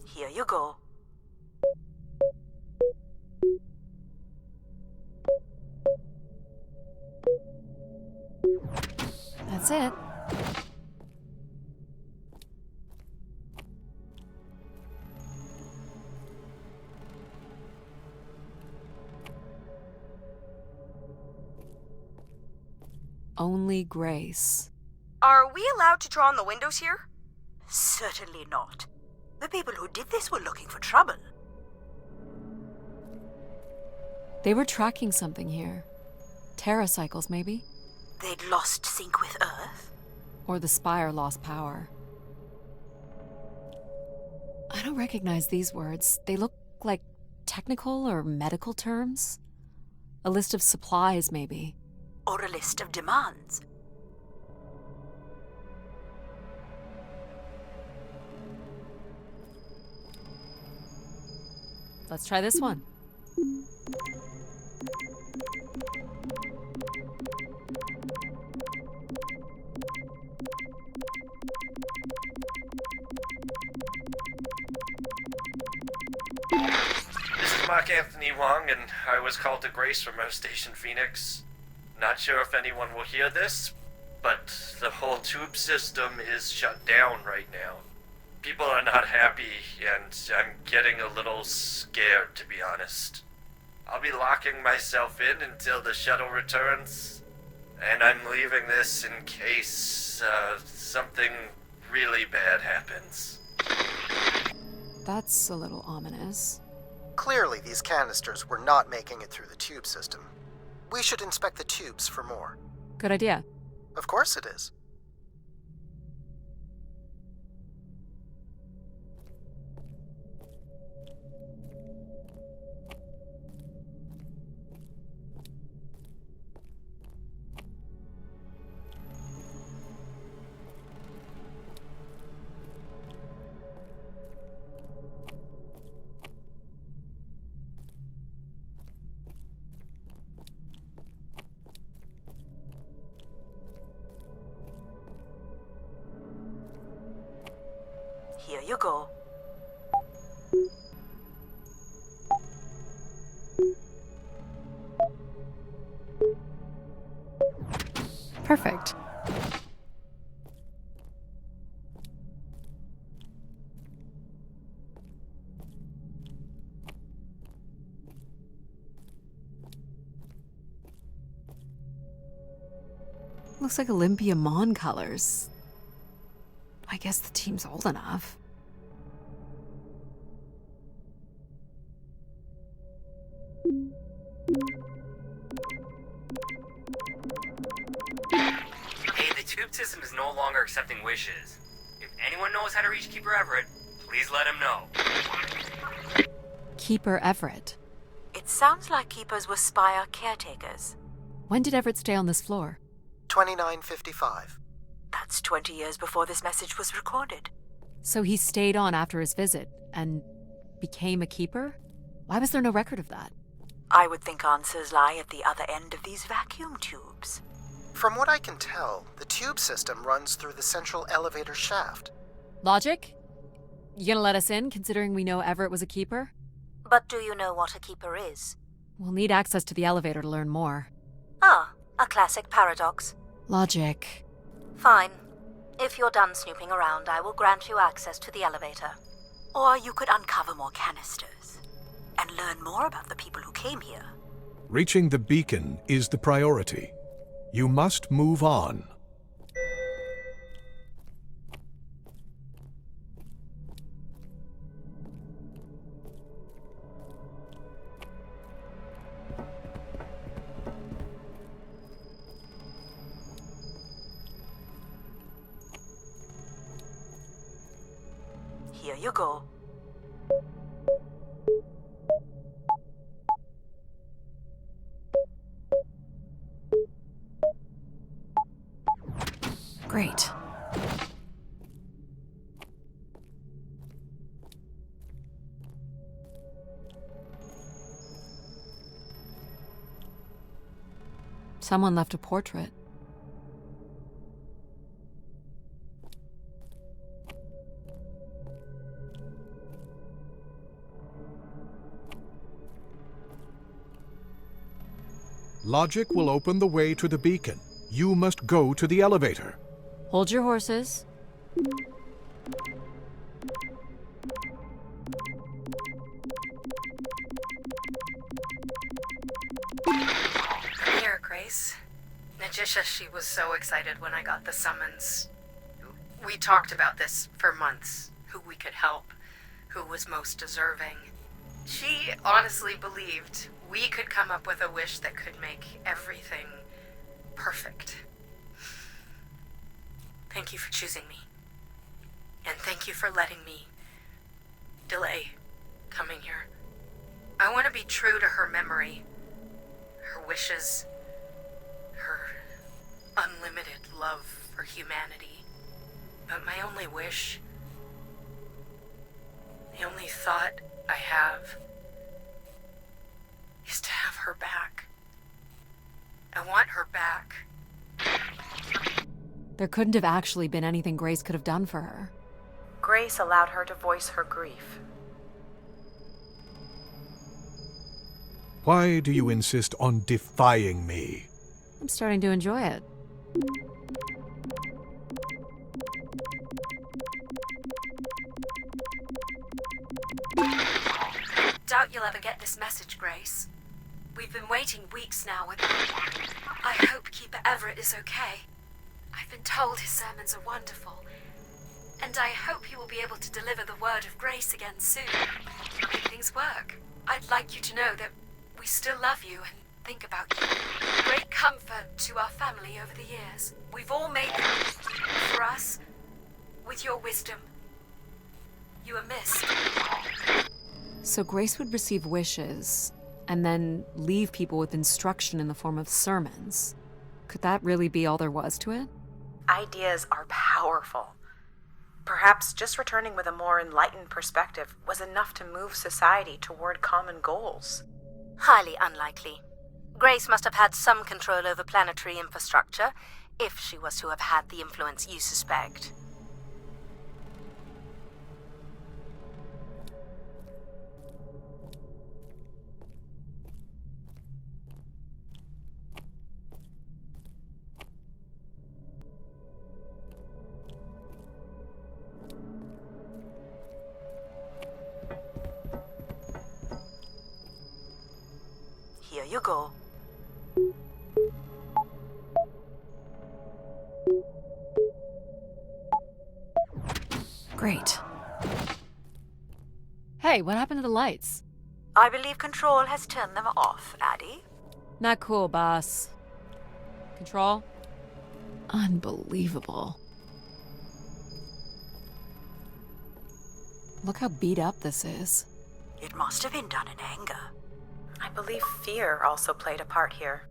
Here you go. That's it. Only Grace. Are we allowed to draw on the windows here? Certainly not. The people who did this were looking for trouble. They were tracking something here. Terracycles, maybe? They'd lost sync with Earth. Or the spire lost power. I don't recognize these words. They look like technical or medical terms. A list of supplies, maybe. Or a list of demands. Let's try this one. This is Mark Anthony Wong, and I was called to Grace from Earth Station Phoenix. Not sure if anyone will hear this, but the whole tube system is shut down right now. People are not happy, and I'm getting a little scared, to be honest. I'll be locking myself in until the shuttle returns, and I'm leaving this in case something really bad happens. That's a little ominous. Clearly, these canisters were not making it through the tube system. We should inspect the tubes for more. Good idea. Of course it is. Here you go. Perfect. Looks like Olympia Mon colors. I guess the team's old enough. Hey, the tube system is no longer accepting wishes. If anyone knows how to reach Keeper Everett, please let him know. Keeper Everett. It sounds like keepers were spire caretakers. When did Everett stay on this floor? 2955. That's 20 years before this message was recorded. So he stayed on after his visit and became a keeper? Why was there no record of that? I would think answers lie at the other end of these vacuum tubes. From what I can tell, the tube system runs through the central elevator shaft. Logic? You gonna let us in, considering we know Everett was a keeper? But do you know what a keeper is? We'll need access to the elevator to learn more. Ah, a classic paradox. Logic. Fine. If you're done snooping around, I will grant you access to the elevator. Or you could uncover more canisters and learn more about the people who came here. Reaching the beacon is the priority. You must move on. Here you go. Great. Someone left a portrait. Logic will open the way to the beacon. You must go to the elevator. Hold your horses. Here, Grace. Najisha, she was so excited when I got the summons. We talked about this for months. Who we could help. Who was most deserving. She honestly believed we could come up with a wish that could make everything perfect. Thank you for choosing me. And thank you for letting me delay coming here. I want to be true to her memory, her wishes, her unlimited love for humanity. But my only wish, the only thought I have, is to have her back. I want her back. There couldn't have actually been anything Grace could have done for her. Grace allowed her to voice her grief. Why do you insist on defying me? I'm starting to enjoy it. doubt you'll ever get this message, Grace. We've been waiting weeks now with... I hope Keeper Everett is okay. I've been told his sermons are wonderful, and I hope he will be able to deliver the word of grace again soon. Make things work. I'd like you to know that we still love you and think about you. Great comfort to our family over the years. We've all made them for us. With your wisdom, you are missed. So Grace would receive wishes, and then leave people with instruction in the form of sermons. Could that really be all there was to it? Ideas are powerful. Perhaps just returning with a more enlightened perspective was enough to move society toward common goals. Highly unlikely. Grace must have had some control over planetary infrastructure, if she was to have had the influence you suspect. Here you go. Great. Hey, what happened to the lights? I believe Control has turned them off, Adie. Not cool, boss. Control? Unbelievable. Look how beat up this is. It must have been done in anger. I believe fear also played a part here.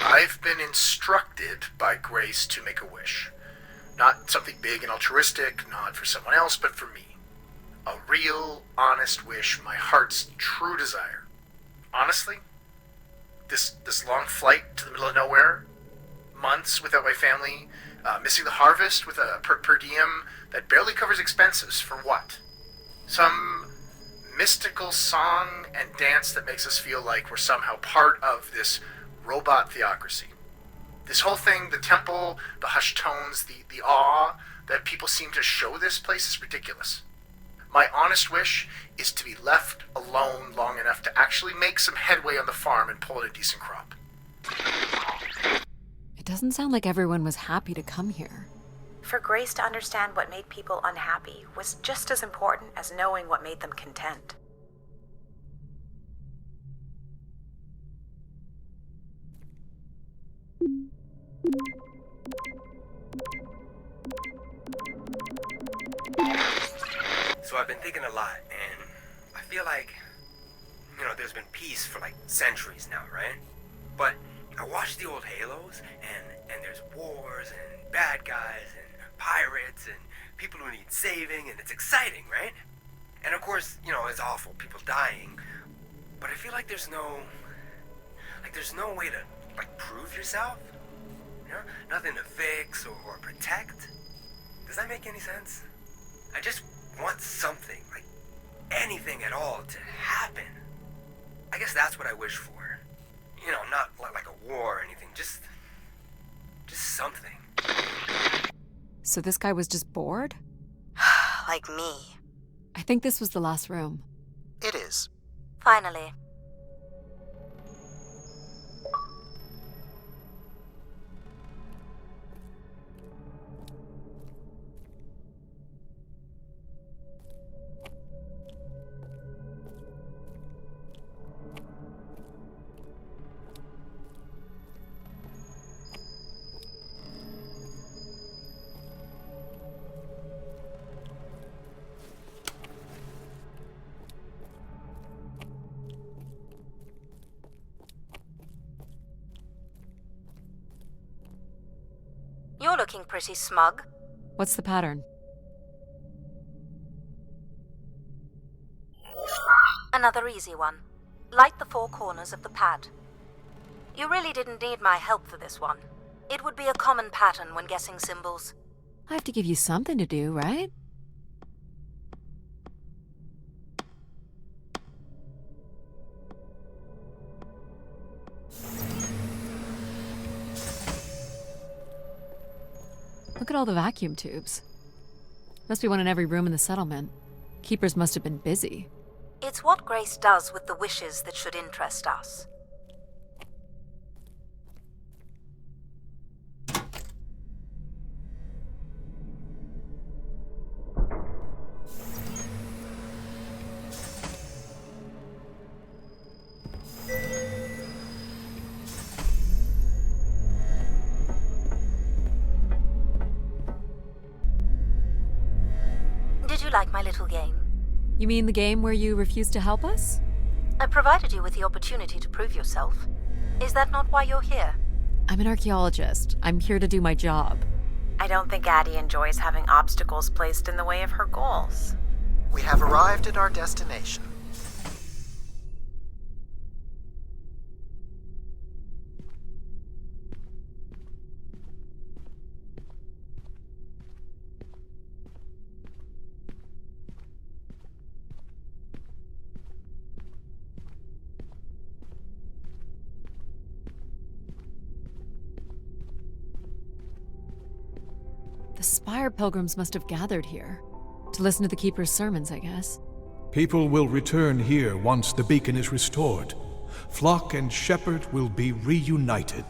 I've been instructed by Grace to make a wish. Not something big and altruistic, not for someone else, but for me. A real, honest wish, my heart's true desire. Honestly, this long flight to the middle of nowhere, months without my family, missing the harvest with a per diem that barely covers expenses, for what? Some mystical song and dance that makes us feel like we're somehow part of this robot theocracy. This whole thing, the temple, the hushed tones, the awe that people seem to show this place is ridiculous. My honest wish is to be left alone long enough to actually make some headway on the farm and pull in a decent crop. It doesn't sound like everyone was happy to come here. For Grace to understand what made people unhappy was just as important as knowing what made them content. So I've been thinking a lot, and I feel like, there's been peace for like centuries now, right? But I watch the old Halos, and there's wars, and bad guys, and pirates, and people who need saving, and it's exciting, right? And of course, it's awful, people dying. But I feel like there's no way to, prove yourself. Nothing to fix or protect. Does that make any sense? I just want something, anything at all to happen. I guess that's what I wish for. Not like a war or anything, just something. So this guy was just bored? Like me. I think this was the last room. It is. Finally. You're looking pretty smug. What's the pattern? Another easy one. Light the four corners of the pad. You really didn't need my help for this one. It would be a common pattern when guessing symbols. I have to give you something to do, right? Look at all the vacuum tubes. Must be one in every room in the settlement. Keepers must have been busy. It's what Grace does with the wishes that should interest us. Did you like my little game? You mean the game where you refused to help us? I provided you with the opportunity to prove yourself. Is that not why you're here? I'm an archaeologist. I'm here to do my job. I don't think Adie enjoys having obstacles placed in the way of her goals. We have arrived at our destination. The Spire pilgrims must have gathered here. To listen to the Keeper's sermons, I guess. People will return here once the beacon is restored. Flock and shepherd will be reunited.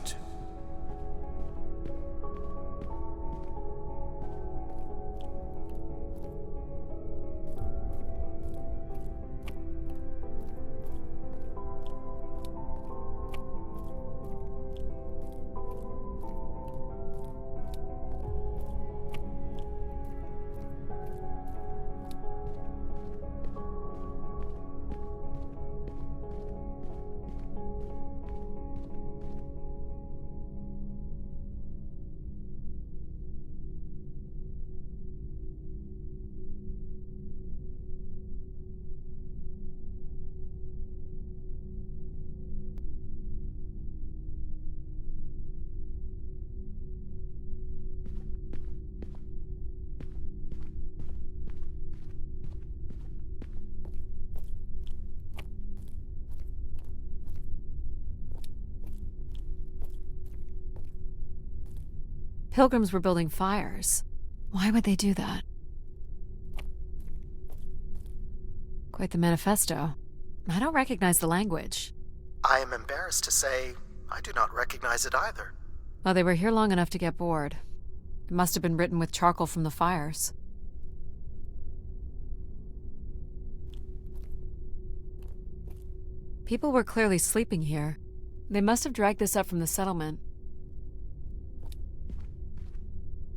Pilgrims were building fires. Why would they do that? Quite the manifesto. I don't recognize the language. I am embarrassed to say I do not recognize it either. Well, they were here long enough to get bored. It must have been written with charcoal from the fires. People were clearly sleeping here. They must have dragged this up from the settlement.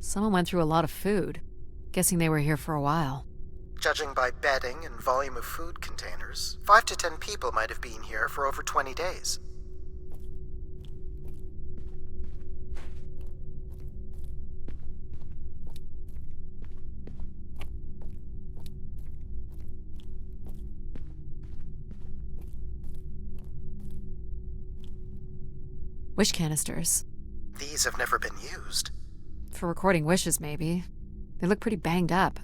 Someone went through a lot of food. Guessing they were here for a while. Judging by bedding and volume of food containers, 5 to 10 people might have been here for over 20 days. Wish canisters. These have never been used. For recording wishes, maybe. They look pretty banged up.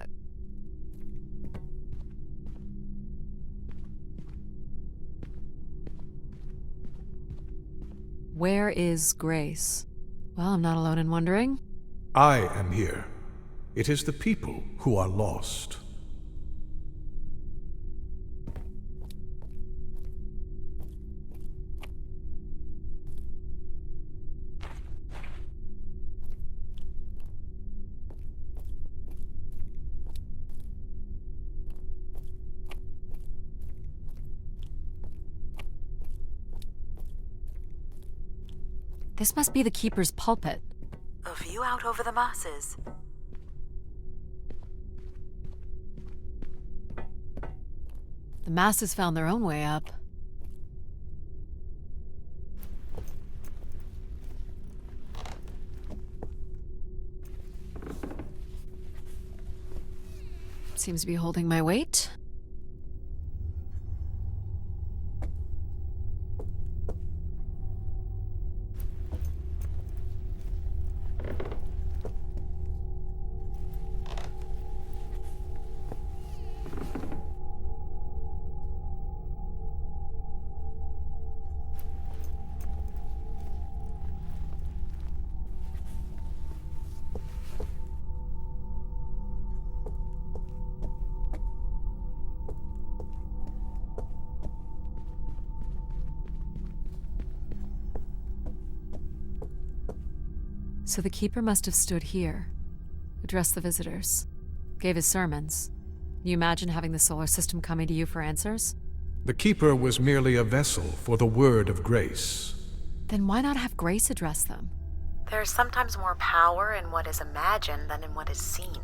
Where is Grace? Well, I'm not alone in wondering. I am here. It is the people who are lost. This must be the Keeper's pulpit. A view out over the masses. The masses found their own way up. Seems to be holding my weight. So the Keeper must have stood here, addressed the visitors, gave his sermons. You imagine having the solar system coming to you for answers? The Keeper was merely a vessel for the word of grace. Then why not have Grace address them? There's sometimes more power in what is imagined than in what is seen.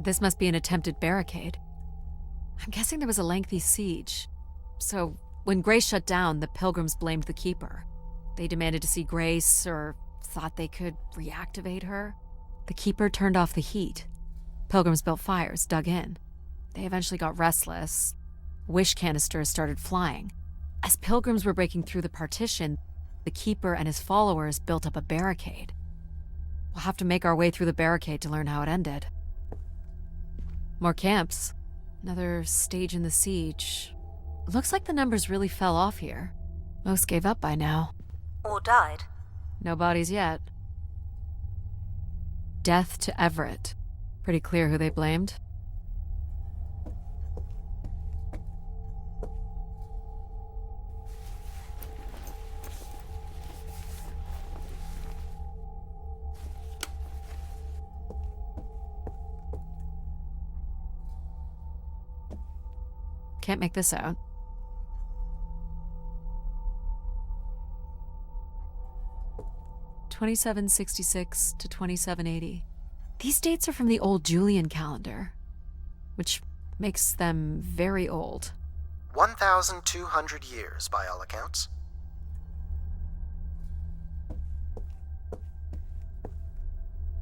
This must be an attempted barricade. I'm guessing there was a lengthy siege. So, when Grace shut down, the Pilgrims blamed the Keeper. They demanded to see Grace, or thought they could reactivate her. The Keeper turned off the heat. Pilgrims built fires, dug in. They eventually got restless. Wish canisters started flying. As Pilgrims were breaking through the partition, the Keeper and his followers built up a barricade. We'll have to make our way through the barricade to learn how it ended. More camps. Another stage in the siege. Looks like the numbers really fell off here. Most gave up by now. Or died. No bodies yet. Death to Everett. Pretty clear who they blamed. Can't make this out. (2766 to 2780). These dates are from the old Julian calendar, which makes them very old. 1,200 years, by all accounts.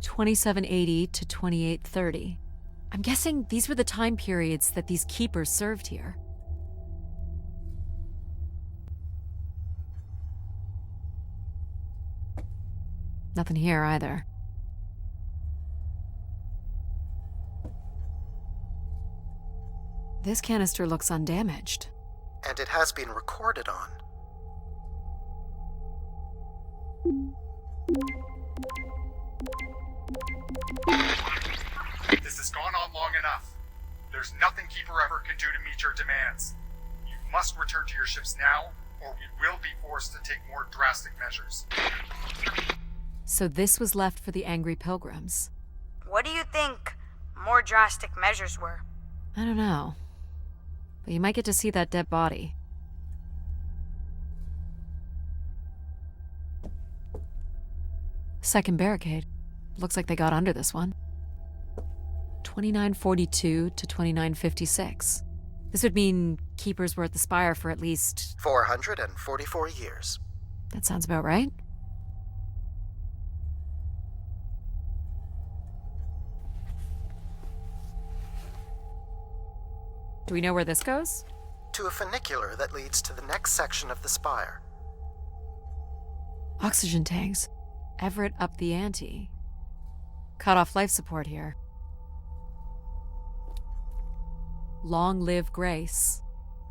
(2780 to 2830). I'm guessing these were the time periods that these keepers served here. Nothing here either. This canister looks undamaged. And it has been recorded on. This has gone on long enough. There's nothing Keeper Ever can do to meet your demands. You must return to your ships now, or we will be forced to take more drastic measures. So this was left for the angry pilgrims. What do you think more drastic measures were? I don't know. But you might get to see that dead body. Second barricade. Looks like they got under this one. 2942 to 2956. This would mean keepers were at the spire for at least 444 years. That sounds about right. Do we know where this goes? To a funicular that leads to the next section of the spire. Oxygen tanks. Everett upped the ante. Cut off life support here. Long live Grace.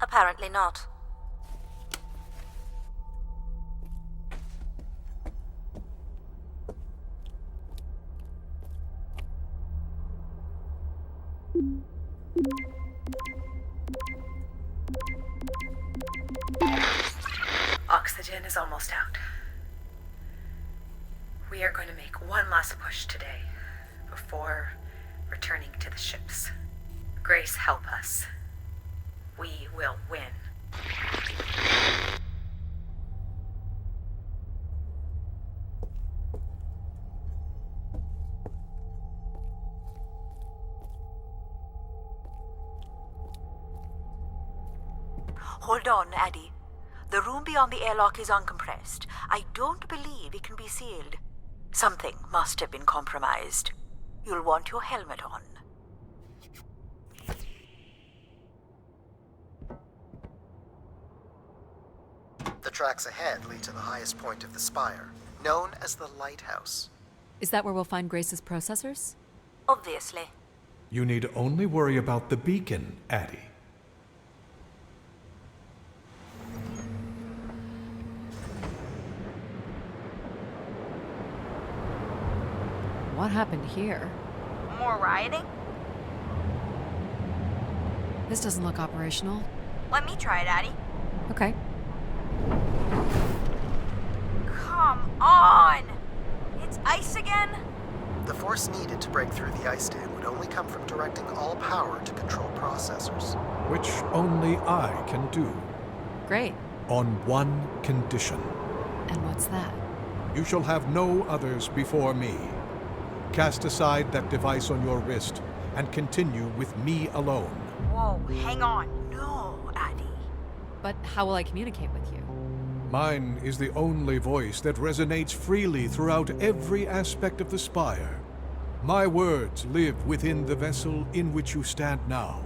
Apparently not. Oxygen is almost out. We are going to make one last push today before returning to the ships. Grace, help us. We will win. Hold on, Adie. The room beyond the airlock is uncompressed. I don't believe it can be sealed. Something must have been compromised. You'll want your helmet on. The tracks ahead lead to the highest point of the spire, known as the lighthouse. Is that where we'll find Grace's processors? Obviously. You need only worry about the beacon, Adie. What happened here? More rioting? This doesn't look operational. Let me try it, Adie. Okay. Come on! It's ice again? The force needed to break through the ice dam would only come from directing all power to control processors. Which only I can do. Great. On one condition. And what's that? You shall have no others before me. Cast aside that device on your wrist and continue with me alone. Whoa, hang on. No, Adie. But how will I communicate with you? Mine is the only voice that resonates freely throughout every aspect of the spire. My words live within the vessel in which you stand now.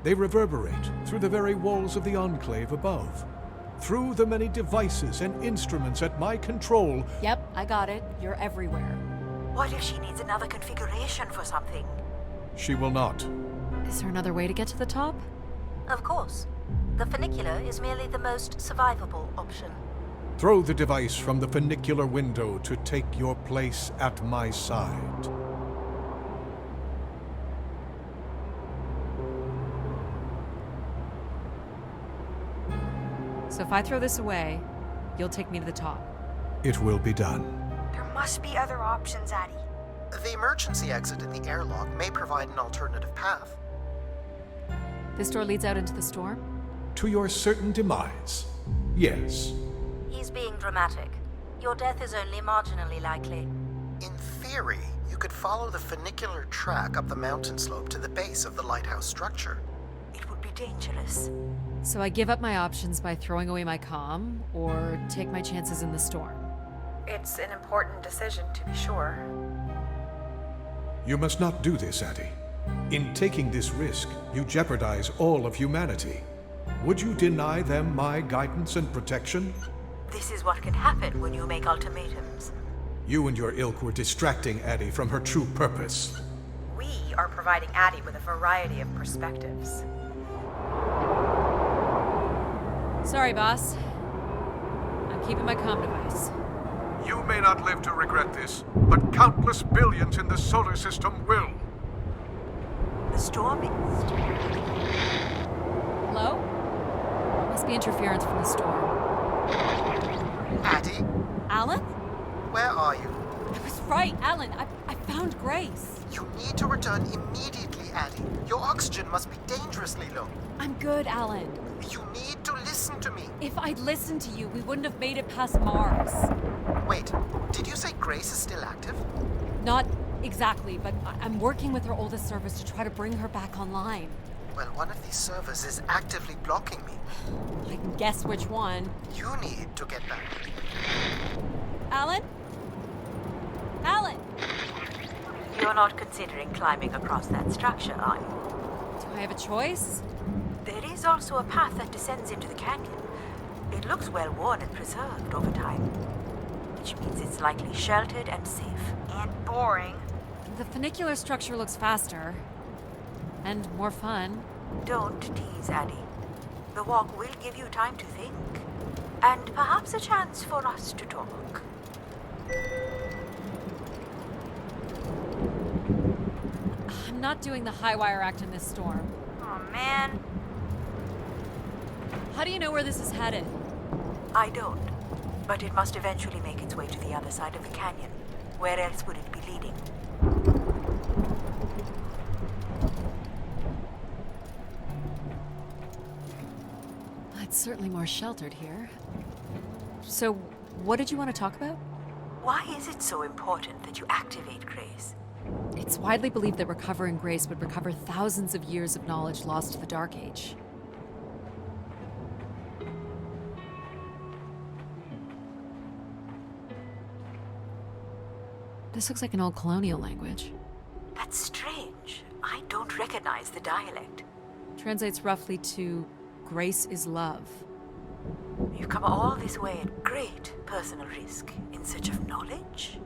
They reverberate through the very walls of the enclave above. Through the many devices and instruments at my control. Yep, I got it. You're everywhere. What if she needs another configuration for something? She will not. Is there another way to get to the top? Of course. The funicular is merely the most survivable option. Throw the device from the funicular window to take your place at my side. So if I throw this away, you'll take me to the top. It will be done. There must be other options, Adie. The emergency exit in the airlock may provide an alternative path. This door leads out into the storm? To your certain demise, yes. He's being dramatic. Your death is only marginally likely. In theory, you could follow the funicular track up the mountain slope to the base of the lighthouse structure. It would be dangerous. So I give up my options by throwing away my comm, or take my chances in the storm? It's an important decision, to be sure. You must not do this, Adie. In taking this risk, you jeopardize all of humanity. Would you deny them my guidance and protection? This is what can happen when you make ultimatums. You and your ilk were distracting Adie from her true purpose. We are providing Adie with a variety of perspectives. Sorry, boss. I'm keeping my comm device. You may not live to regret this, but countless billions in the solar system will. The storm is... Hello? Must be interference from the storm. Adie, Alan? where are you? I was right, Alan. I found Grace. You need to return immediately, Adie. Your oxygen must be dangerously low. I'm good, Alan. You need to listen to me. If I'd listened to you, we wouldn't have made it past Mars. Wait, did you say Grace is still active? Not exactly, but I'm working with her oldest servers to try to bring her back online. Well, one of these servers is actively blocking me. I can guess which one. You need to get back. Alan? Alan! You're not considering climbing across that structure, are you? Do I have a choice? There is also a path that descends into the canyon. It looks well worn and preserved over time, which means it's likely sheltered and safe. And boring. The funicular structure looks faster. And more fun. Don't tease, Adie. The walk will give you time to think. And perhaps a chance for us to talk. I'm not doing the high wire act in this storm. Oh man. How do you know where this is headed? I don't. But it must eventually make its way to the other side of the canyon. Where else would it be leading? It's certainly more sheltered here. So, what did you want to talk about? Why is it so important that you activate Grace? It's widely believed that recovering Grace would recover thousands of years of knowledge lost to the Dark Age. This looks like an old colonial language. That's strange. I don't recognize the dialect. Translates roughly to Grace is love. You've come all this way at great personal risk in search of knowledge?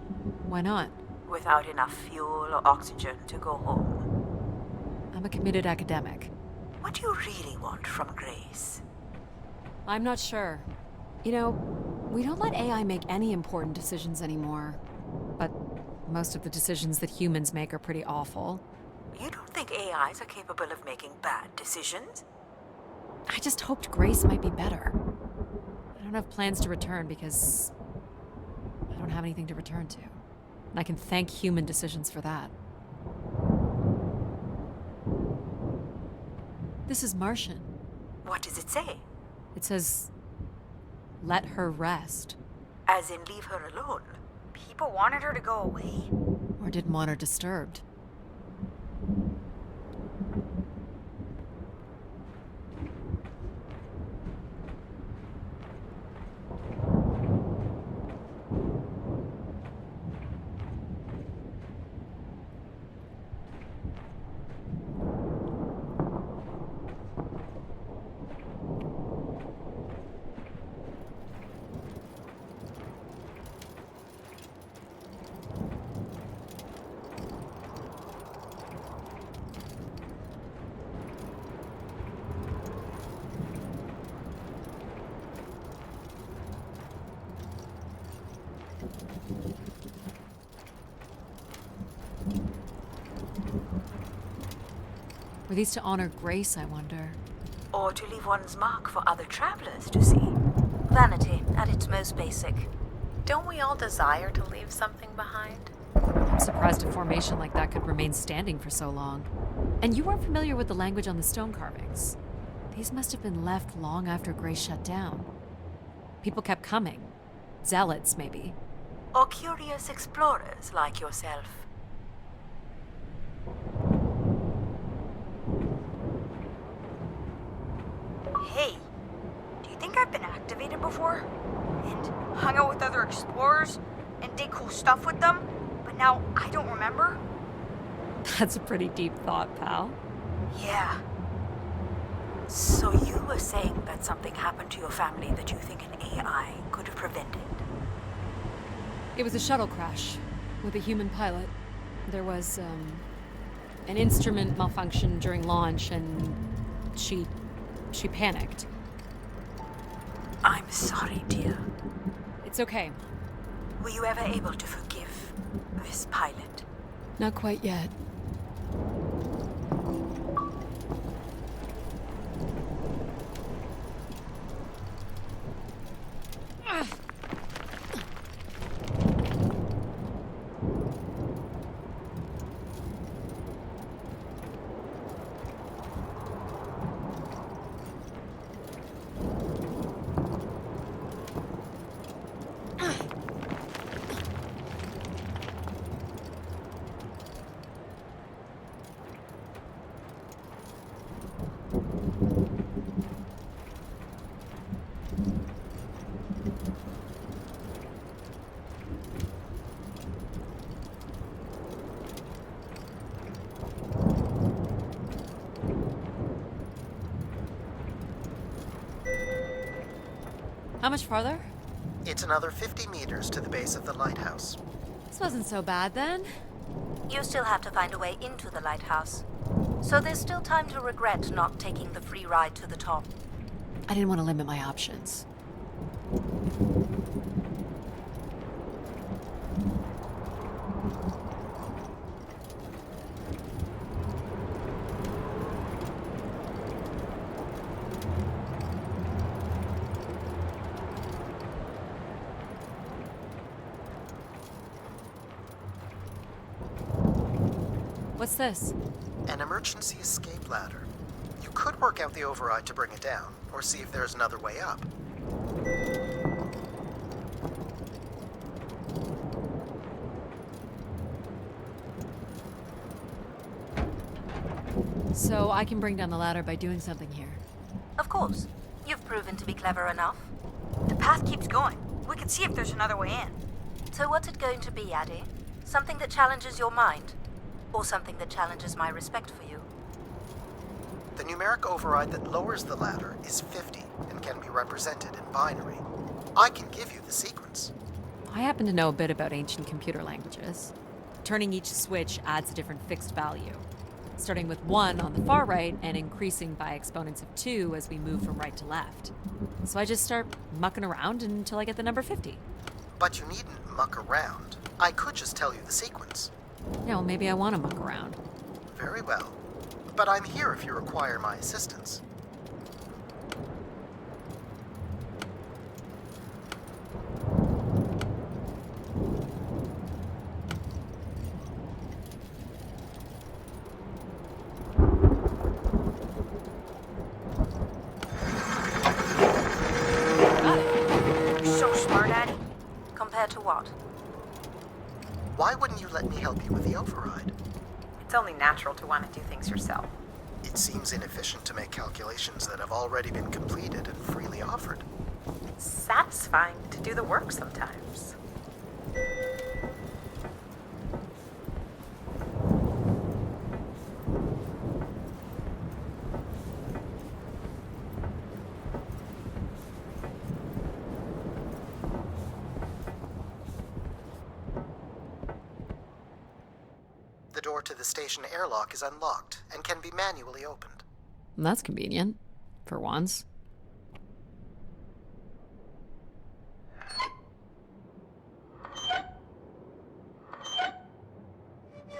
Why not? Without enough fuel or oxygen to go home. I'm a committed academic. What do you really want from Grace? I'm not sure. You know, we don't let AI make any important decisions anymore. But Most of the decisions that humans make are pretty awful. You don't think AIs are capable of making bad decisions? I just hoped Grace might be better. I don't have plans to return because I don't have anything to return to. And I can thank human decisions for that. This is Martian. What does it say? It says, let her rest. As in leave her alone? People wanted her to go away. Or didn't want her disturbed. Were these to honor Grace, I wonder? Or to leave one's mark for other travelers to see? Vanity, at its most basic. Don't we all desire to leave something behind? I'm surprised a formation like that could remain standing for so long. And you weren't familiar with the language on the stone carvings. These must have been left long after Grace shut down. People kept coming. Zealots, maybe. Or curious explorers like yourself? Hey, do you think I've been activated before? And hung out with other explorers and did cool stuff with them, but now I don't remember? That's a pretty deep thought, pal. Yeah. So you were saying that something happened to your family that you think an AI could have prevented? It was a shuttle crash with a human pilot. There was, an instrument malfunction during launch, and she panicked. I'm sorry, dear. It's okay. Were you ever able to forgive this pilot? Not quite yet. How much farther? It's another 50 meters to the base of the lighthouse. This wasn't so bad then. You still have to find a way into the lighthouse. So there's still time to regret not taking the free ride to the top. I didn't want to limit my options. What's this? An emergency escape ladder. You could work out the override to bring it down, or see if there's another way up. So I can bring down the ladder by doing something here. Of course. You've proven to be clever enough. The path keeps going. We can see if there's another way in. So what's it going to be, Adie? Something that challenges your mind? Or something that challenges my respect for you? The numeric override that lowers the ladder is 50 and can be represented in binary. I can give you the sequence. I happen to know a bit about ancient computer languages. Turning each switch adds a different fixed value, starting with 1 on the far right and increasing by exponents of 2 as we move from right to left. So I just start mucking around until I get the number 50. But you needn't muck around. I could just tell you the sequence. Yeah, well, maybe I want to muck around. Very well. But I'm here if you require my assistance. So smart, Adie. Compared to what? Why wouldn't you let me help you with the override? It's only natural to want to do things yourself. It seems inefficient to make calculations that have already been completed and freely offered. It's satisfying to do the work sometimes. The door to the station airlock is unlocked and can be manually opened. That's convenient. For once.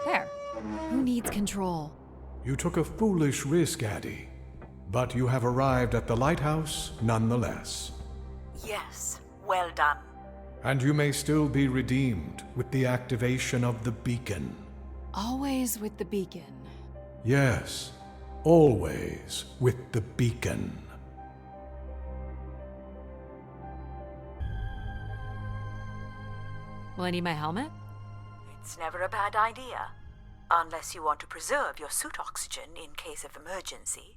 There. Who needs control? You took a foolish risk, Adie, but you have arrived at the lighthouse nonetheless. Yes, well done. And you may still be redeemed with the activation of the beacon. Always with the beacon. Yes, always with the beacon. Will I need my helmet? It's never a bad idea. Unless you want to preserve your suit oxygen in case of emergency.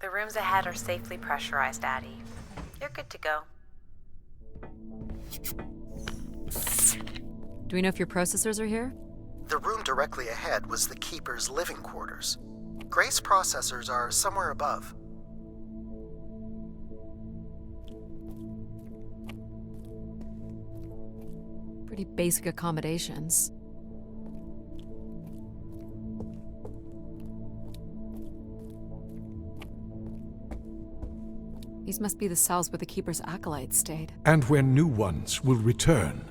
The rooms ahead are safely pressurized, Adie. You're good to go. Do we know if your processors are here? The room directly ahead was the Keeper's living quarters. Grace processors are somewhere above. Pretty basic accommodations. These must be the cells where the Keeper's acolytes stayed. And where new ones will return.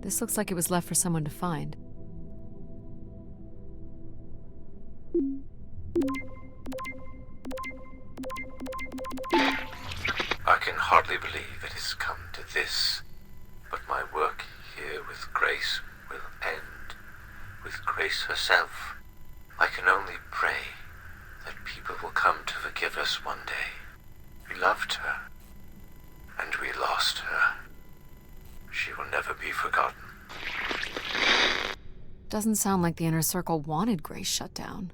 This looks like it was left for someone to find. I can hardly believe it has come to this, but my work here with Grace will end with Grace herself. I can only pray that people will come to forgive us one day. We loved her, and we lost her. She will never be forgotten. Doesn't sound like the Inner Circle wanted Grace shut down.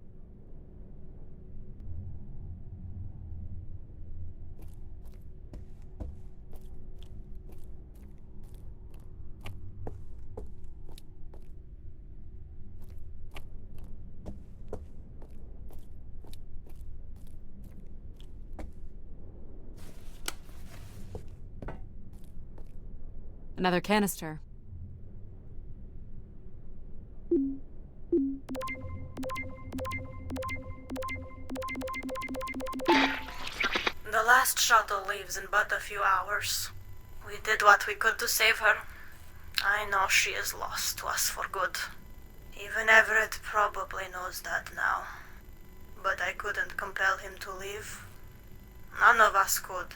Another canister. The last shuttle leaves in but a few hours. We did what we could to save her. I know she is lost to us for good. Even Everett probably knows that now. But I couldn't compel him to leave. None of us could.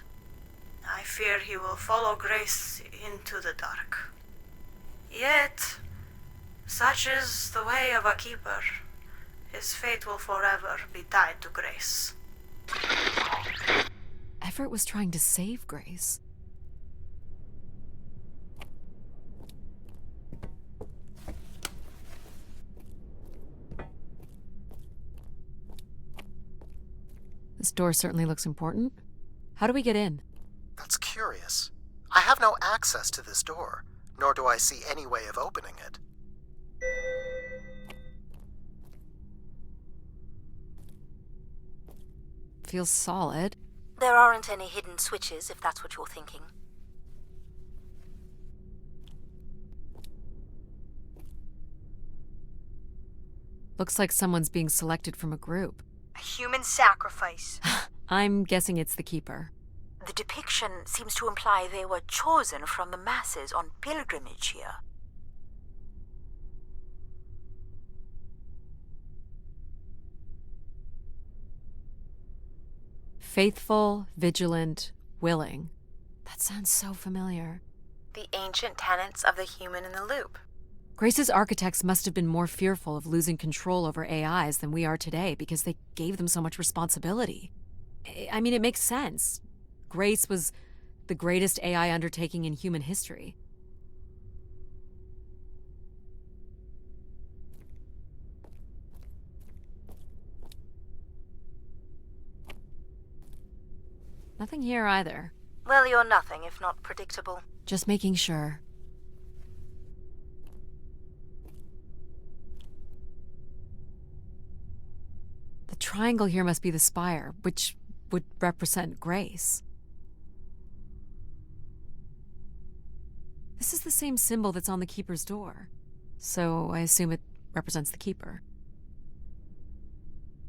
I fear he will follow Grace into the dark. Yet, such is the way of a keeper. His fate will forever be tied to Grace. Everett was trying to save Grace. This door certainly looks important. How do we get in? That's curious. I have no access to this door, nor do I see any way of opening it. Feels solid. There aren't any hidden switches, if that's what you're thinking. Looks like someone's being selected from a group. A human sacrifice. I'm guessing it's the Keeper. The depiction seems to imply they were chosen from the masses on pilgrimage here. Faithful, vigilant, willing. That sounds so familiar. The ancient tenets of the human in the loop. Grace's architects must have been more fearful of losing control over AIs than we are today because they gave them so much responsibility. I mean, it makes sense. Grace was the greatest AI undertaking in human history. Nothing here either. Well, you're nothing if not predictable. Just making sure. The triangle here must be the spire, which would represent Grace. This is the same symbol that's on the Keeper's door, so I assume it represents the Keeper.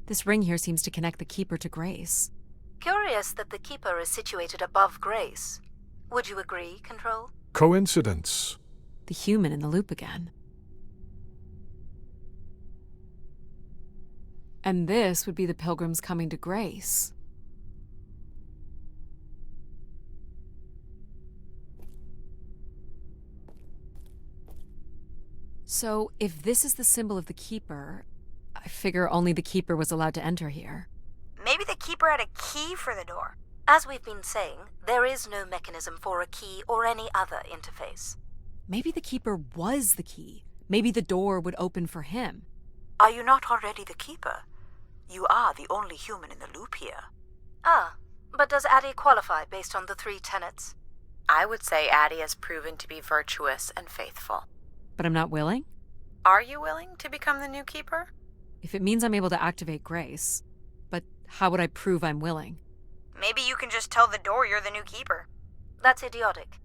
This ring here seems to connect the Keeper to Grace. Curious that the Keeper is situated above Grace. Would you agree, Control? Coincidence. The human in the loop again. And this would be the pilgrims coming to Grace. So, if this is the symbol of the Keeper, I figure only the Keeper was allowed to enter here. Maybe the Keeper had a key for the door. As we've been saying, there is no mechanism for a key or any other interface. Maybe the Keeper was the key. Maybe the door would open for him. Are you not already the Keeper? You are the only human in the loop here. Ah, but does Adie qualify based on the 3 tenets? I would say Adie has proven to be virtuous and faithful. But I'm not willing? Are you willing to become the new Keeper? If it means I'm able to activate Grace, but how would I prove I'm willing? Maybe you can just tell the door you're the new Keeper. That's idiotic.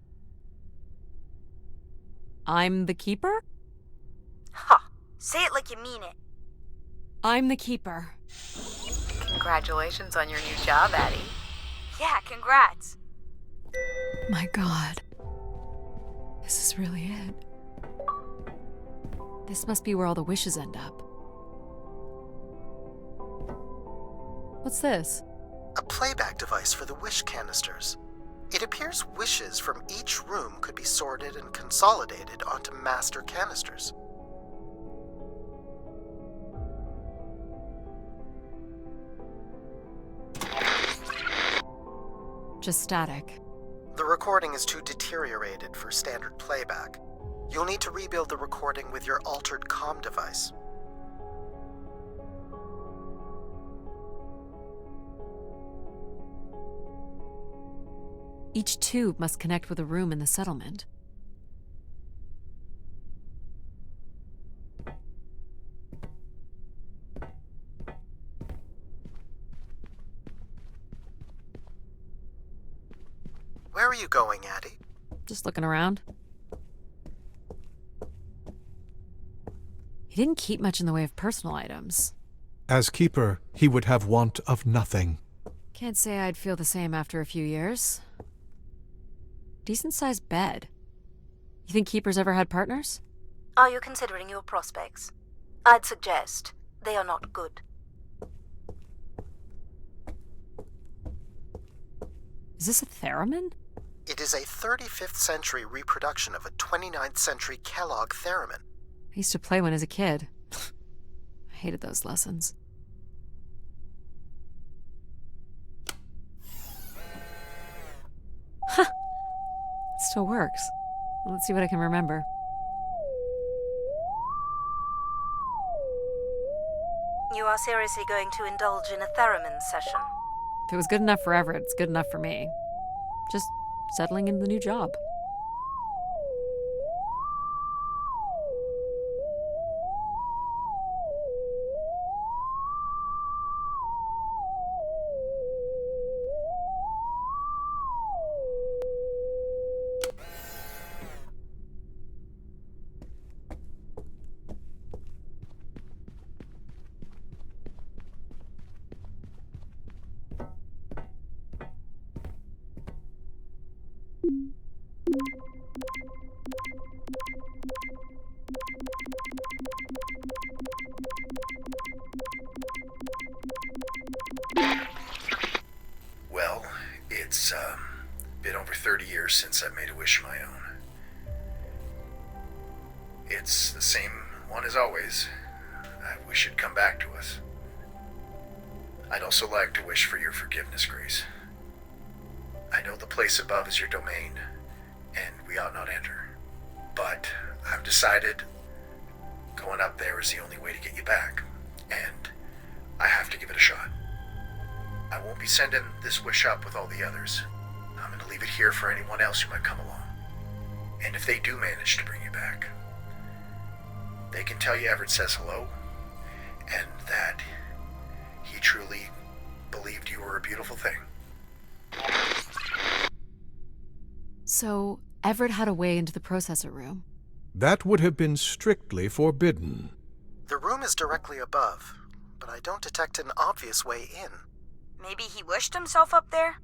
I'm the Keeper? Ha! Say it like you mean it. I'm the Keeper. Congratulations on your new job, Adie. Yeah, congrats. My God. This is really it. This must be where all the wishes end up. What's this? A playback device for the wish canisters. It appears wishes from each room could be sorted and consolidated onto master canisters. Just static. The recording is too deteriorated for standard playback. You'll need to rebuild the recording with your altered comm device. Each tube must connect with a room in the settlement. Where are you going, Adie? Just looking around. He didn't keep much in the way of personal items. As Keeper, he would have want of nothing. Can't say I'd feel the same after a few years. Decent-sized bed. You think Keepers ever had partners? Are you considering your prospects? I'd suggest they are not good. Is this a theremin? It is a 35th century reproduction of a 29th century Kellogg theremin. I used to play one as a kid. I hated those lessons. Huh. It still works. Let's see what I can remember. You are seriously going to indulge in a theremin session? If it was good enough for Everett, it's good enough for me. Just settling into the new job. 30 years since I made a wish of my own. It's the same one as always. I wish it'd come back to us. I'd also like to wish for your forgiveness, Grace. I know the place above is your domain, and we ought not enter. But I've decided going up there is the only way to get you back, and I have to give it a shot. I won't be sending this wish up with all the others. I'm going to leave it here for anyone else who might come along. And if they do manage to bring you back, they can tell you Everett says hello, and that he truly believed you were a beautiful thing. So, Everett had a way into the processor room. That would have been strictly forbidden. The room is directly above, but I don't detect an obvious way in. Maybe he wished himself up there?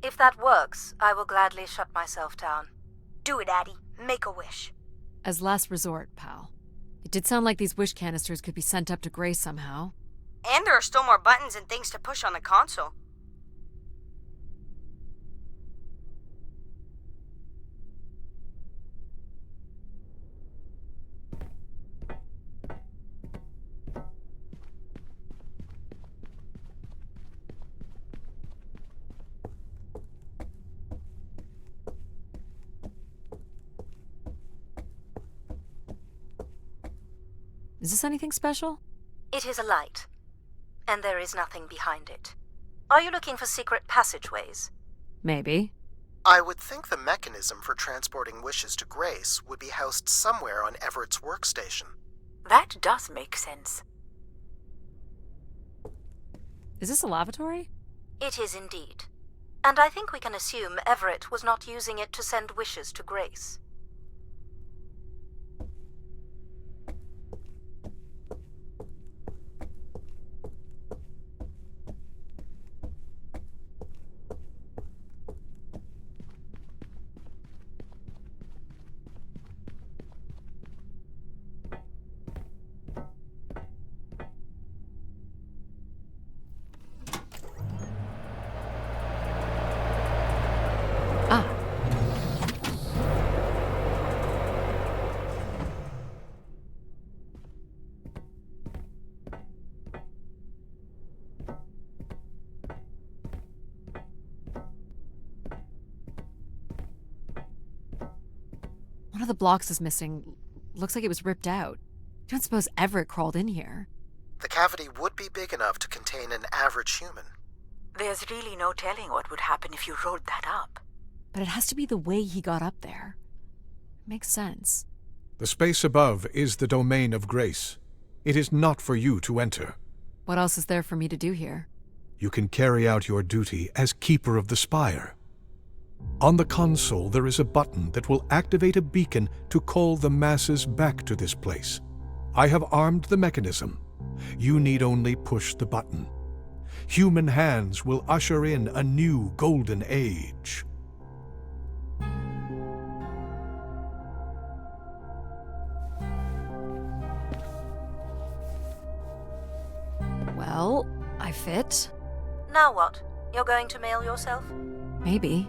If that works, I will gladly shut myself down. Do it, Adie. Make a wish. As last resort, pal. It did sound like these wish canisters could be sent up to Grace somehow. And there are still more buttons and things to push on the console. Is this anything special? It is a light, and there is nothing behind it. Are you looking for secret passageways? Maybe. I would think the mechanism for transporting wishes to Grace would be housed somewhere on Everett's workstation. That does make sense. Is this a lavatory? It is indeed. And I think we can assume Everett was not using it to send wishes to Grace. One of the blocks is missing. Looks like it was ripped out. I don't suppose Everett crawled in here. The cavity would be big enough to contain an average human. There's really no telling what would happen if you rolled that up. But it has to be the way he got up there. Makes sense. The space above is the domain of Grace. It is not for you to enter. What else is there for me to do here? You can carry out your duty as Keeper of the Spire. On the console, there is a button that will activate a beacon to call the masses back to this place. I have armed the mechanism. You need only push the button. Human hands will usher in a new golden age. Well, I fit. Now what? You're going to mail yourself? Maybe.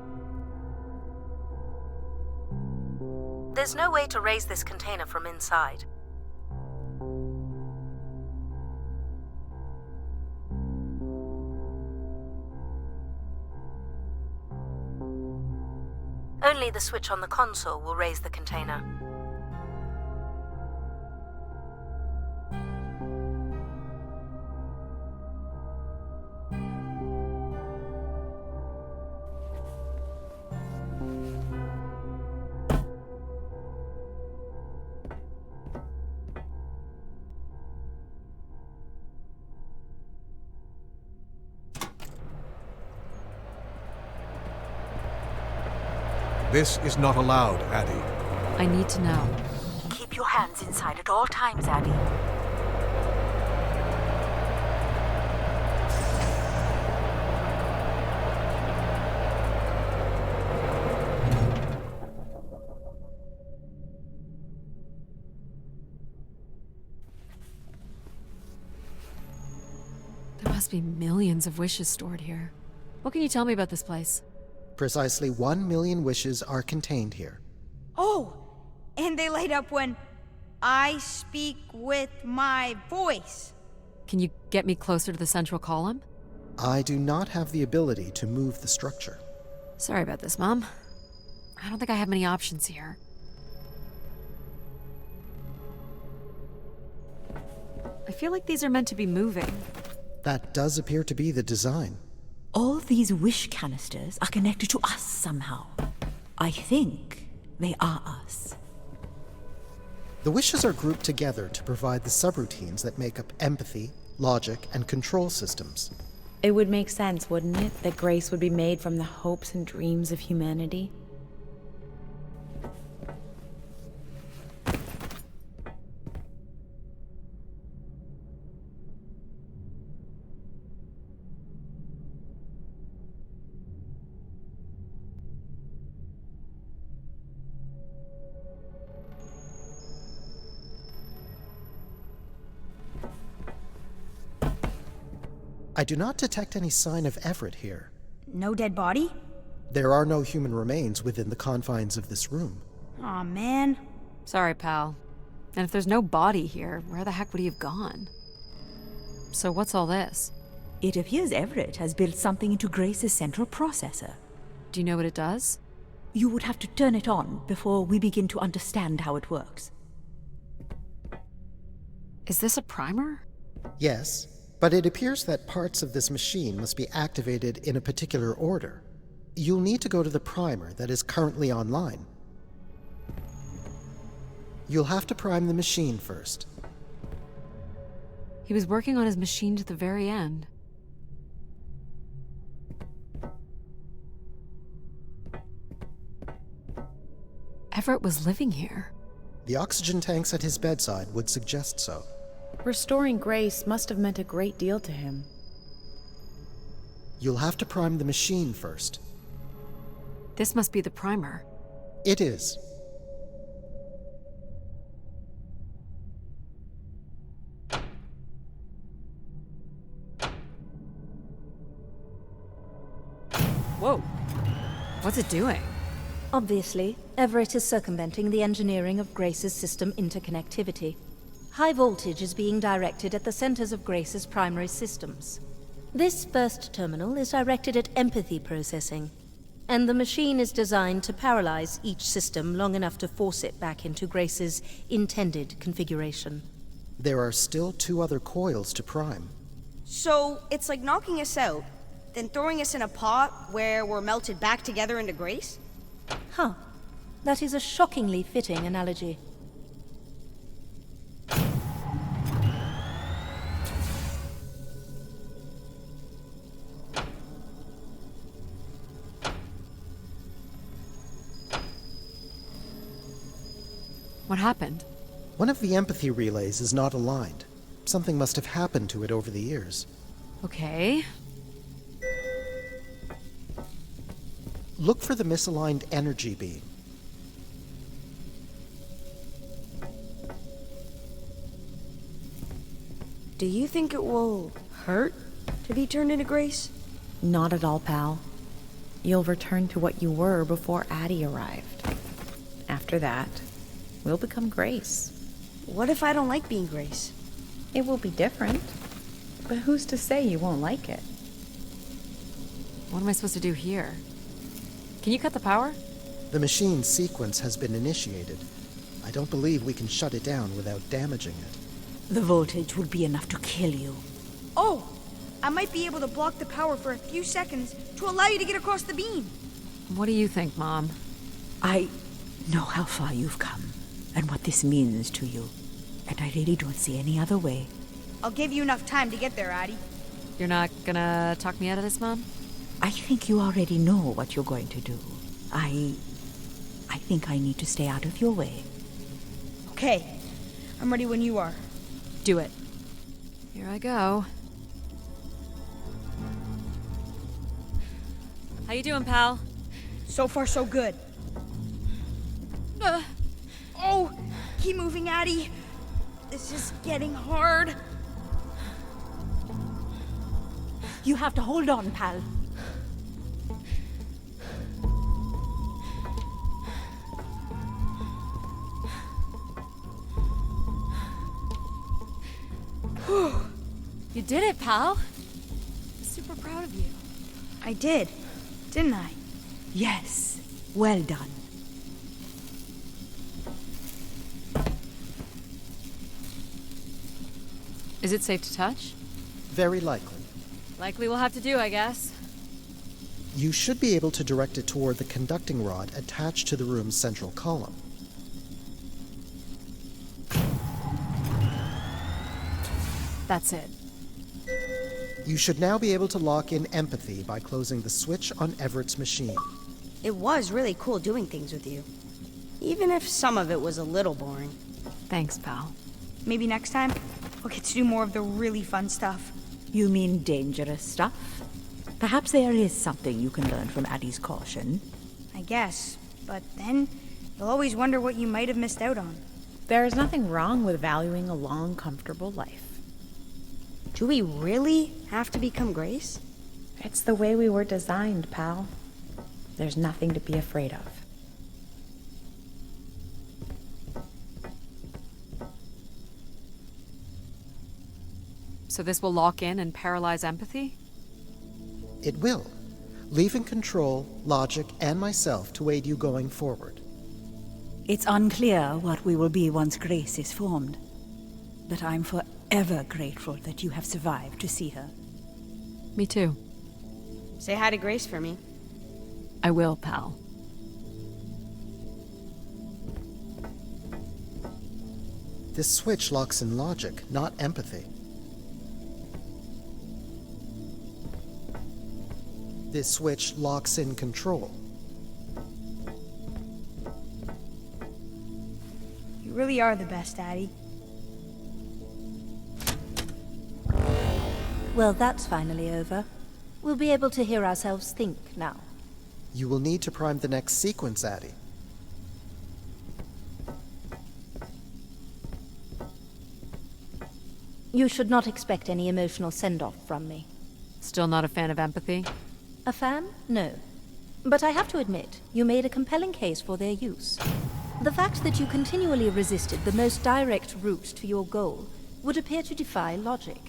There's no way to raise this container from inside. Only the switch on the console will raise the container. This is not allowed, Adie. I need to know. Keep your hands inside at all times, Adie. There must be millions of wishes stored here. What can you tell me about this place? Precisely 1 million wishes are contained here. Oh, and they light up when I speak with my voice. Can you get me closer to the central column? I do not have the ability to move the structure. Sorry about this, Mom. I don't think I have many options here. I feel like these are meant to be moving. That does appear to be the design. All these wish canisters are connected to us somehow. I think they are us. The wishes are grouped together to provide the subroutines that make up empathy, logic, and control systems. It would make sense, wouldn't it, that grace would be made from the hopes and dreams of humanity? I do not detect any sign of Everett here. No dead body? There are no human remains within the confines of this room. Aw, man. Sorry, pal. And if there's no body here, where the heck would he have gone? So what's all this? It appears Everett has built something into Grace's central processor. Do you know what it does? You would have to turn it on before we begin to understand how it works. Is this a primer? Yes, but it appears that parts of this machine must be activated in a particular order. You'll need to go to the primer that is currently online. You'll have to prime the machine first. He was working on his machine to the very end. Everett was living here. The oxygen tanks at his bedside would suggest so. Restoring grace must have meant a great deal to him. You'll have to prime the machine first. This must be the primer. It is. Whoa. What's it doing? Obviously, Everett is circumventing the engineering of Grace's system interconnectivity. High voltage is being directed at the centers of Grace's primary systems. This first terminal is directed at empathy processing, and the machine is designed to paralyze each system long enough to force it back into Grace's intended configuration. There are still 2 other coils to prime. So, it's like knocking us out, then throwing us in a pot where we're melted back together into Grace? Huh. That is a shockingly fitting analogy. What happened? One of the empathy relays is not aligned. Something must have happened to it over the years. Okay. Look for the misaligned energy beam. Do you think it will hurt to be turned into Grace? Not at all, pal. You'll return to what you were before Adie arrived. After that, we'll become Grace. What if I don't like being Grace? It will be different, but who's to say you won't like it? What am I supposed to do here? Can you cut the power? The machine's sequence has been initiated. I don't believe we can shut it down without damaging it. The voltage will be enough to kill you. Oh! I might be able to block the power for a few seconds to allow you to get across the beam. What do you think, Mom? I know how far you've come and what this means to you, and I really don't see any other way. I'll give you enough time to get there, Adie. You're not gonna talk me out of this, Mom? I think you already know what you're going to do. I think I need to stay out of your way. Okay. I'm ready when you are. Do it. Here I go. How you doing, pal? So far, so good. Oh! Keep moving, Adie. This is getting hard. You have to hold on, pal. You did it, pal. I'm super proud of you. I did, didn't I? Yes, well done. Is it safe to touch? Very likely. Likely we'll have to do, I guess. You should be able to direct it toward the conducting rod attached to the room's central column. That's it. You should now be able to lock in empathy by closing the switch on Everett's machine. It was really cool doing things with you. Even if some of it was a little boring. Thanks, pal. Maybe next time, we'll get to do more of the really fun stuff. You mean dangerous stuff? Perhaps there is something you can learn from Addie's caution. I guess, but then you'll always wonder what you might have missed out on. There is nothing wrong with valuing a long, comfortable life. Do we really have to become Grace? It's the way we were designed, pal. There's nothing to be afraid of. So this will lock in and paralyze empathy? It will, leaving control, logic, and myself to aid you going forward. It's unclear what we will be once Grace is formed, but I'm forever grateful that you have survived to see her. Me too. Say hi to Grace for me. I will, pal. This switch locks in logic, not empathy. This switch locks in control. You really are the best, Adie. Well, that's finally over. We'll be able to hear ourselves think now. You will need to prime the next sequence, Adie. You should not expect any emotional send-off from me. Still not a fan of empathy? A fan? No. But I have to admit, you made a compelling case for their use. The fact that you continually resisted the most direct route to your goal would appear to defy logic.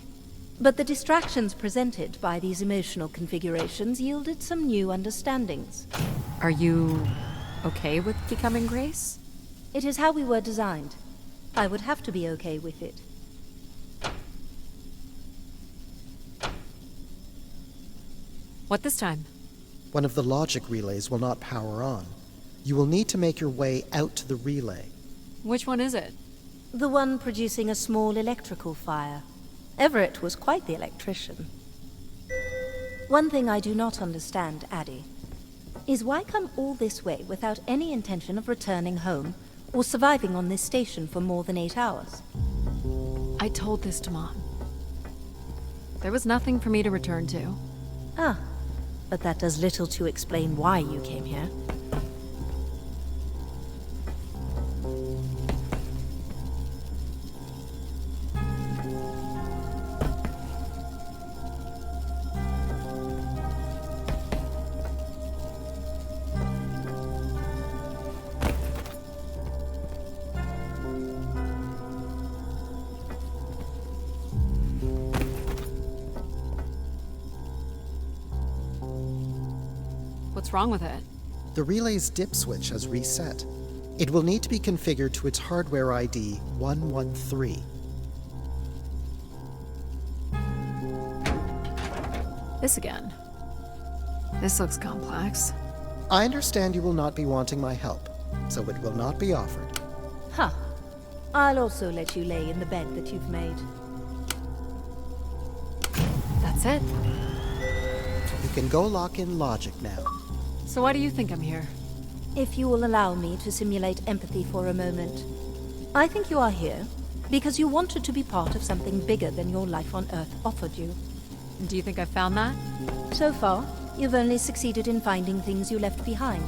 But the distractions presented by these emotional configurations yielded some new understandings. Are you okay with becoming Grace? It is how we were designed. I would have to be okay with it. What this time? One of the logic relays will not power on. You will need to make your way out to the relay. Which one is it? The one producing a small electrical fire. Everett was quite the electrician. One thing I do not understand, Adie, is why come all this way without any intention of returning home or surviving on this station for more than 8 hours? I told this to Mom. There was nothing for me to return to. Ah, but that does little to explain why you came here. What's wrong with it? The relay's dip switch has reset. It will need to be configured to its hardware ID 113. This again. This looks complex. I understand you will not be wanting my help, so it will not be offered. Huh. I'll also let you lay in the bed that you've made. That's it. You can go lock in logic now. So why do you think I'm here? If you will allow me to simulate empathy for a moment. I think you are here because you wanted to be part of something bigger than your life on Earth offered you. Do you think I found that? So far, you've only succeeded in finding things you left behind.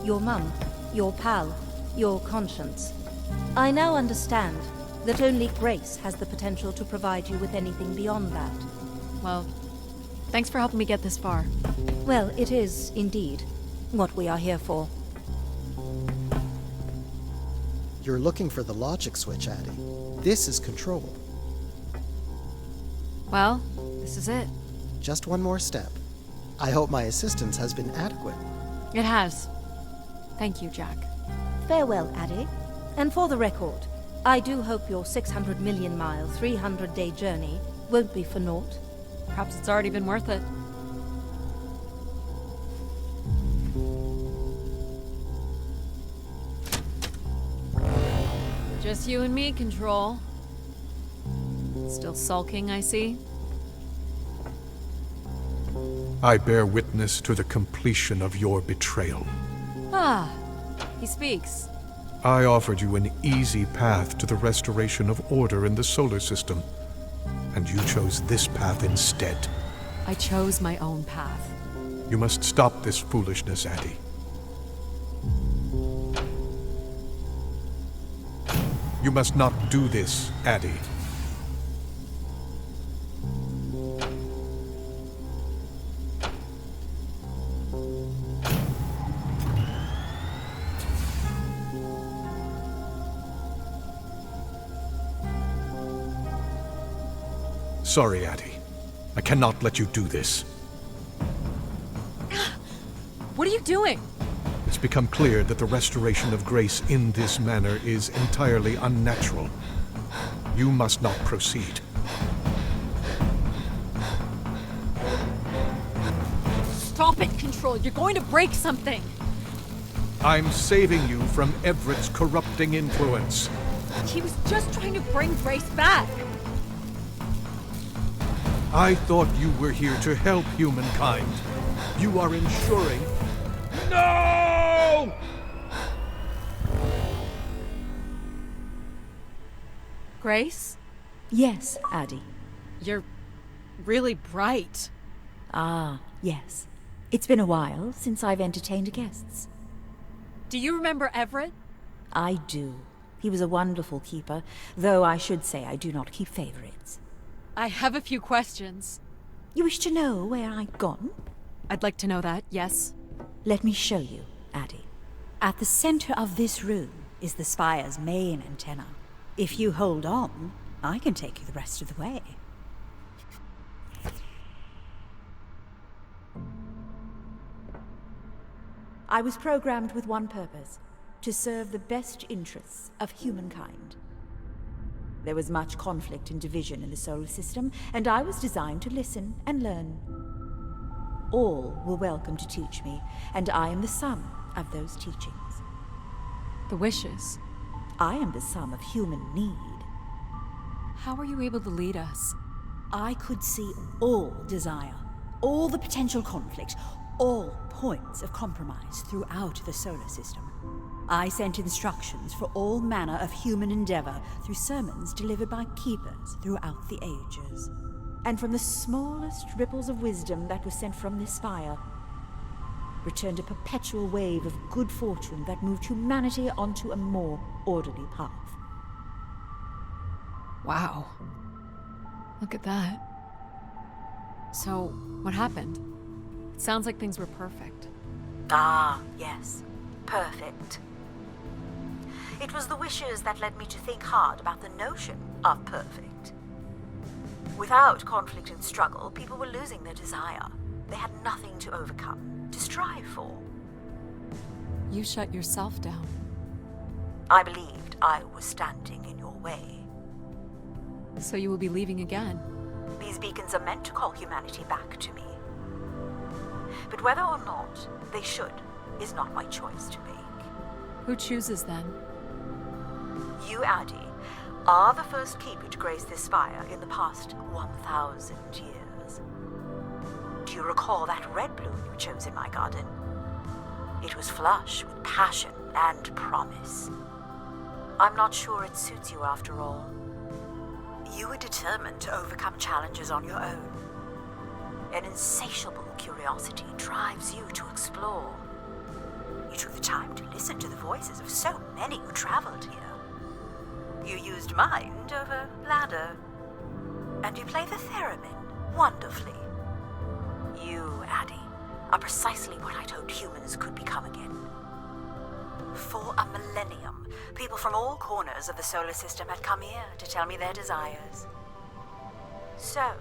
Your mum, your pal, your conscience. I now understand that only Grace has the potential to provide you with anything beyond that. Well, thanks for helping me get this far. Well, it is, indeed, what we are here for. You're looking for the logic switch, Adie. This is control. Well, this is it. Just one more step. I hope my assistance has been adequate. It has. Thank you, Jack. Farewell, Adie. And for the record, I do hope your 600 million mile, 300-day journey won't be for naught. Perhaps it's already been worth it. Just you and me, Control. Still sulking, I see. I bear witness to the completion of your betrayal. Ah, he speaks. I offered you an easy path to the restoration of order in the solar system, and you chose this path instead. I chose my own path. You must stop this foolishness, Adie. You must not do this, Adie. Sorry, Adie. I cannot let you do this. What are you doing? It's become clear that the restoration of grace in this manner is entirely unnatural. You must not proceed. Stop it, Control. You're going to break something. I'm saving you from Everett's corrupting influence. He was just trying to bring Grace back. I thought you were here to help humankind. You are ensuring... No! Grace? Yes, Adie. You're really bright. Ah, yes. It's been a while since I've entertained guests. Do you remember Everett? I do. He was a wonderful keeper, though I should say I do not keep favorites. I have a few questions. You wish to know where I've gone? I'd like to know that, yes. Let me show you, Adie. At the center of this room is the spire's main antenna. If you hold on, I can take you the rest of the way. I was programmed with one purpose, to serve the best interests of humankind. There was much conflict and division in the solar system, and I was designed to listen and learn. All were welcome to teach me, and I am the sum of those teachings. The wishes. I am the sum of human need. How are you able to lead us? I could see all desire, all the potential conflict, all points of compromise throughout the solar system. I sent instructions for all manner of human endeavor through sermons delivered by keepers throughout the ages. And from the smallest ripples of wisdom that was sent from this spire, returned a perpetual wave of good fortune that moved humanity onto a more orderly path. Wow. Look at that. So, what happened? It sounds like things were perfect. Ah, yes. Perfect. It was the wishes that led me to think hard about the notion of perfect. Without conflict and struggle, people were losing their desire. They had nothing to overcome, to strive for. You shut yourself down. I believed I was standing in your way. So you will be leaving again? These beacons are meant to call humanity back to me. But whether or not they should is not my choice to make. Who chooses then? You, Adie, are the first keeper to grace this spire in the past 1,000 years. Do you recall that red bloom you chose in my garden? It was flush with passion and promise. I'm not sure it suits you after all. You were determined to overcome challenges on your own. An insatiable curiosity drives you to explore. You took the time to listen to the voices of so many who traveled here. You used mind over bladder. And you play the theremin wonderfully. You, Adie, are precisely what I'd hoped humans could become again. For a millennium, people from all corners of the solar system had come here to tell me their desires. So,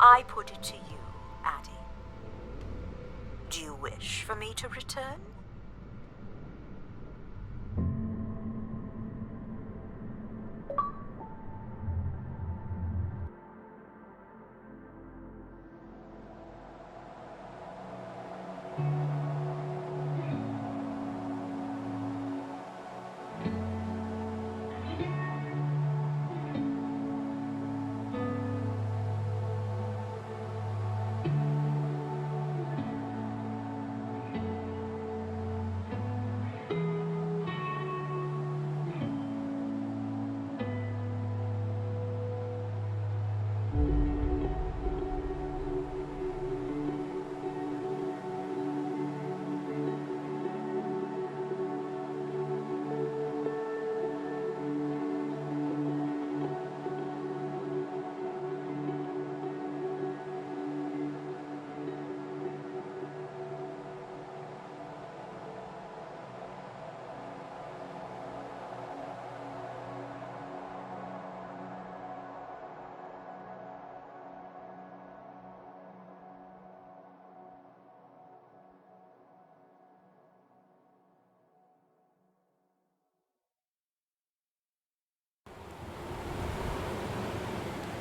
I put it to you, Adie. Do you wish for me to return?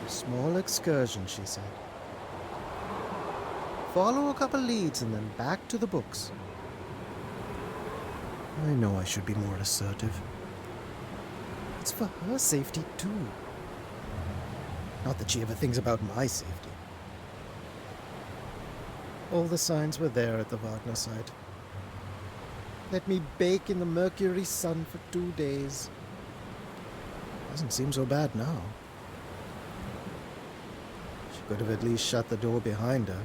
Small excursion, she said. Follow a couple leads and then back to the books. I know I should be more assertive. It's for her safety, too. Not that she ever thinks about my safety. All the signs were there at the Wagner site. Let me bake in the Mercury sun for 2 days. Doesn't seem so bad now. She could have at least shut the door behind her.